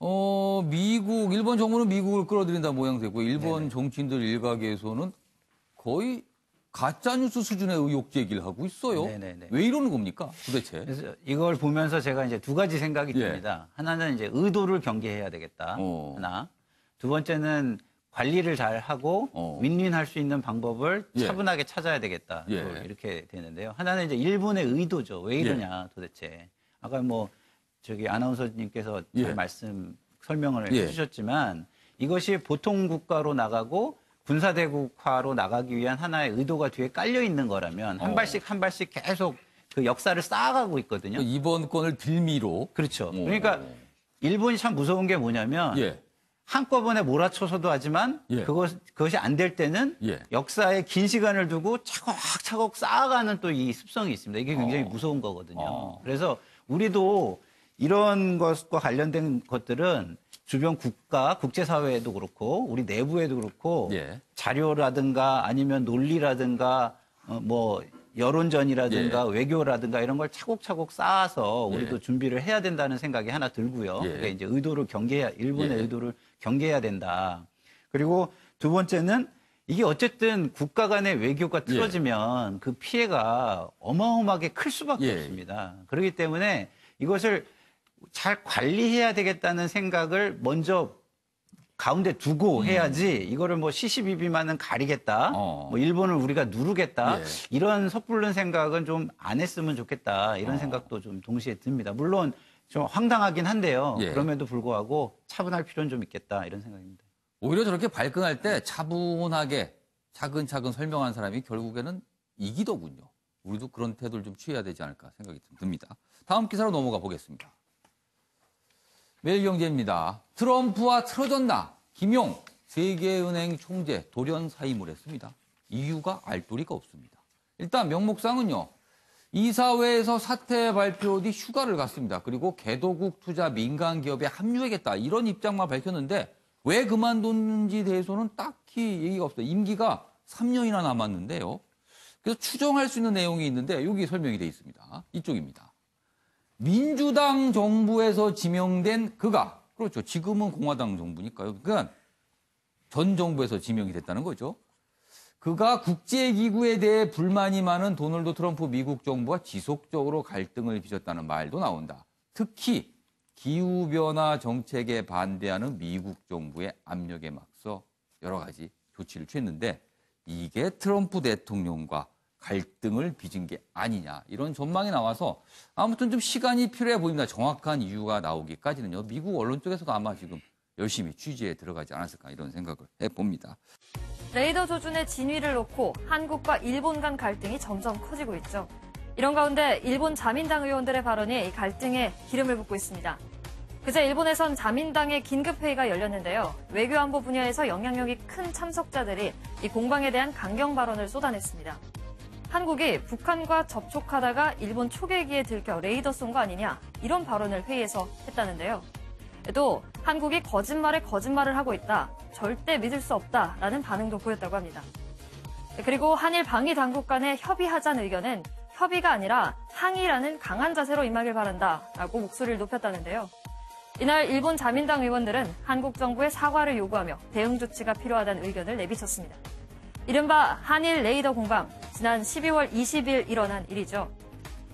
일본 정부는 미국을 끌어들인다 모양새고 일본 정치인들 일각에서는 거의 가짜뉴스 수준의 의혹 제기를 하고 있어요. 네네네. 왜 이러는 겁니까, 도대체? 그래서 이걸 보면서 제가 이제 두 가지 생각이 듭니다. 하나는 이제 의도를 경계해야 되겠다. 하나. 두 번째는 관리를 잘 하고 윈윈할 수 있는 방법을 차분하게 찾아야 되겠다. 이렇게 되는데요. 하나는 이제 일본의 의도죠. 왜 이러냐, 도대체. 아까 아나운서님께서 잘 설명을 해주셨지만 이것이 보통 국가로 나가고 군사대국화로 나가기 위한 하나의 의도가 뒤에 깔려 있는 거라면 한 발씩 계속 그 역사를 쌓아가고 있거든요. 이번 건을 빌미로. 그렇죠. 그러니까 일본이 참 무서운 게 뭐냐면 한꺼번에 몰아쳐서도 하지만 그것이 안 될 때는 역사에 긴 시간을 두고 차곡차곡 쌓아가는 또 이 습성이 있습니다. 이게 굉장히 무서운 거거든요. 그래서 우리도 이런 것과 관련된 것들은 주변 국가, 국제사회에도 그렇고 우리 내부에도 그렇고 자료라든가 아니면 논리라든가 여론전이라든가 외교라든가 이런 걸 차곡차곡 쌓아서 우리도 준비를 해야 된다는 생각이 하나 들고요. 그러니까 이제 일본의 의도를 경계해야 된다. 그리고 두 번째는 이게 어쨌든 국가 간의 외교가 틀어지면 그 피해가 어마어마하게 클 수밖에 없습니다. 그렇기 때문에 이것을 잘 관리해야 되겠다는 생각을 먼저 가운데 두고 해야지 이거를 시시비비만은 가리겠다. 일본을 우리가 누르겠다. 이런 섣부른 생각은 좀 안 했으면 좋겠다. 이런 생각도 좀 동시에 듭니다. 물론 좀 황당하긴 한데요. 그럼에도 불구하고 차분할 필요는 좀 있겠다. 이런 생각입니다. 오히려 저렇게 발끈할 때 차분하게 차근차근 설명한 사람이 결국에는 이기더군요. 우리도 그런 태도를 좀 취해야 되지 않을까 생각이 듭니다. 다음 기사로 넘어가 보겠습니다. 매일경제입니다. 트럼프와 틀어졌나? 김용 세계은행 총재 돌연 사임을 했습니다. 이유가 알도리가 없습니다. 일단 명목상은요. 이사회에서 사퇴 발표 뒤 휴가를 갔습니다. 그리고 개도국 투자 민간 기업에 합류하겠다. 이런 입장만 밝혔는데 왜 그만뒀는지 대해서는 딱히 얘기가 없어요. 임기가 3년이나 남았는데요. 그래서 추정할 수 있는 내용이 있는데 여기 설명이 되어 있습니다. 이쪽입니다. 민주당 정부에서 지명된 그가, 그렇죠. 지금은 공화당 정부니까요. 그러니까 전 정부에서 지명이 됐다는 거죠. 그가 국제기구에 대해 불만이 많은 도널드 트럼프 미국 정부와 지속적으로 갈등을 빚었다는 말도 나온다. 특히 기후변화 정책에 반대하는 미국 정부의 압력에 맞서 여러 가지 조치를 취했는데 이게 트럼프 대통령과 갈등을 빚은 게 아니냐 이런 전망이 나와서 아무튼 좀 시간이 필요해 보입니다. 정확한 이유가 나오기까지는요. 미국 언론 쪽에서도 아마 지금 열심히 취재에 들어가지 않았을까 이런 생각을 해봅니다. 레이더 조준의 진위를 놓고 한국과 일본 간 갈등이 점점 커지고 있죠. 이런 가운데 일본 자민당 의원들의 발언이 이 갈등에 기름을 붓고 있습니다. 그제 일본에선 자민당의 긴급회의가 열렸는데요. 외교안보 분야에서 영향력이 큰 참석자들이 이 공방에 대한 강경 발언을 쏟아냈습니다. 한국이 북한과 접촉하다가 일본 초계기에 들켜 레이더 쏜 거 아니냐 이런 발언을 회의에서 했다는데요. 또 한국이 거짓말에 거짓말을 하고 있다. 절대 믿을 수 없다라는 반응도 보였다고 합니다. 그리고 한일 방위 당국 간에 협의하자는 의견은 협의가 아니라 항의라는 강한 자세로 임하길 바란다라고 목소리를 높였다는데요. 이날 일본 자민당 의원들은 한국 정부의 사과를 요구하며 대응 조치가 필요하다는 의견을 내비쳤습니다. 이른바 한일 레이더 공방, 지난 12월 20일 일어난 일이죠.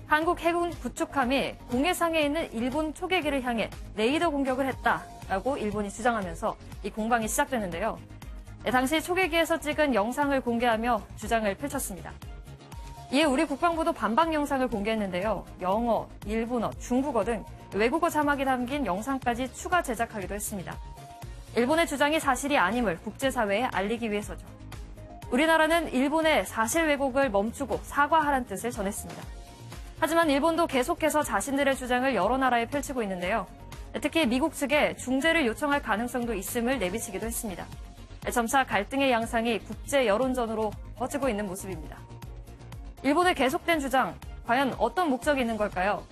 한국 해군 구축함이 공해상에 있는 일본 초계기를 향해 레이더 공격을 했다라고 일본이 주장하면서 이 공방이 시작됐는데요. 당시 초계기에서 찍은 영상을 공개하며 주장을 펼쳤습니다. 이에 우리 국방부도 반박 영상을 공개했는데요. 영어, 일본어, 중국어 등 외국어 자막이 담긴 영상까지 추가 제작하기도 했습니다. 일본의 주장이 사실이 아님을 국제사회에 알리기 위해서죠. 우리나라는 일본의 사실 왜곡을 멈추고 사과하라는 뜻을 전했습니다. 하지만 일본도 계속해서 자신들의 주장을 여러 나라에 펼치고 있는데요. 특히 미국 측에 중재를 요청할 가능성도 있음을 내비치기도 했습니다. 점차 갈등의 양상이 국제 여론전으로 퍼지고 있는 모습입니다. 일본의 계속된 주장, 과연 어떤 목적이 있는 걸까요?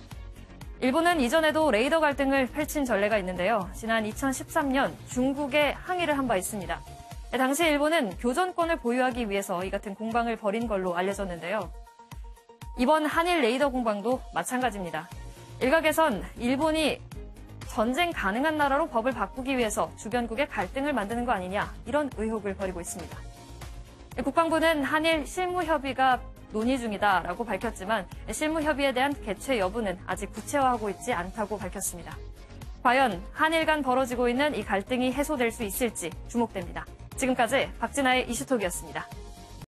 일본은 이전에도 레이더 갈등을 펼친 전례가 있는데요. 지난 2013년 중국에 항의를 한 바 있습니다. 당시 일본은 교전권을 보유하기 위해서 이 같은 공방을 벌인 걸로 알려졌는데요. 이번 한일 레이더 공방도 마찬가지입니다. 일각에선 일본이 전쟁 가능한 나라로 법을 바꾸기 위해서 주변국의 갈등을 만드는 거 아니냐, 이런 의혹을 벌이고 있습니다. 국방부는 한일 실무협의가 논의 중이다라고 밝혔지만 실무협의에 대한 개최 여부는 아직 구체화하고 있지 않다고 밝혔습니다. 과연 한일 간 벌어지고 있는 이 갈등이 해소될 수 있을지 주목됩니다. 지금까지 박진아의 이슈톡이었습니다.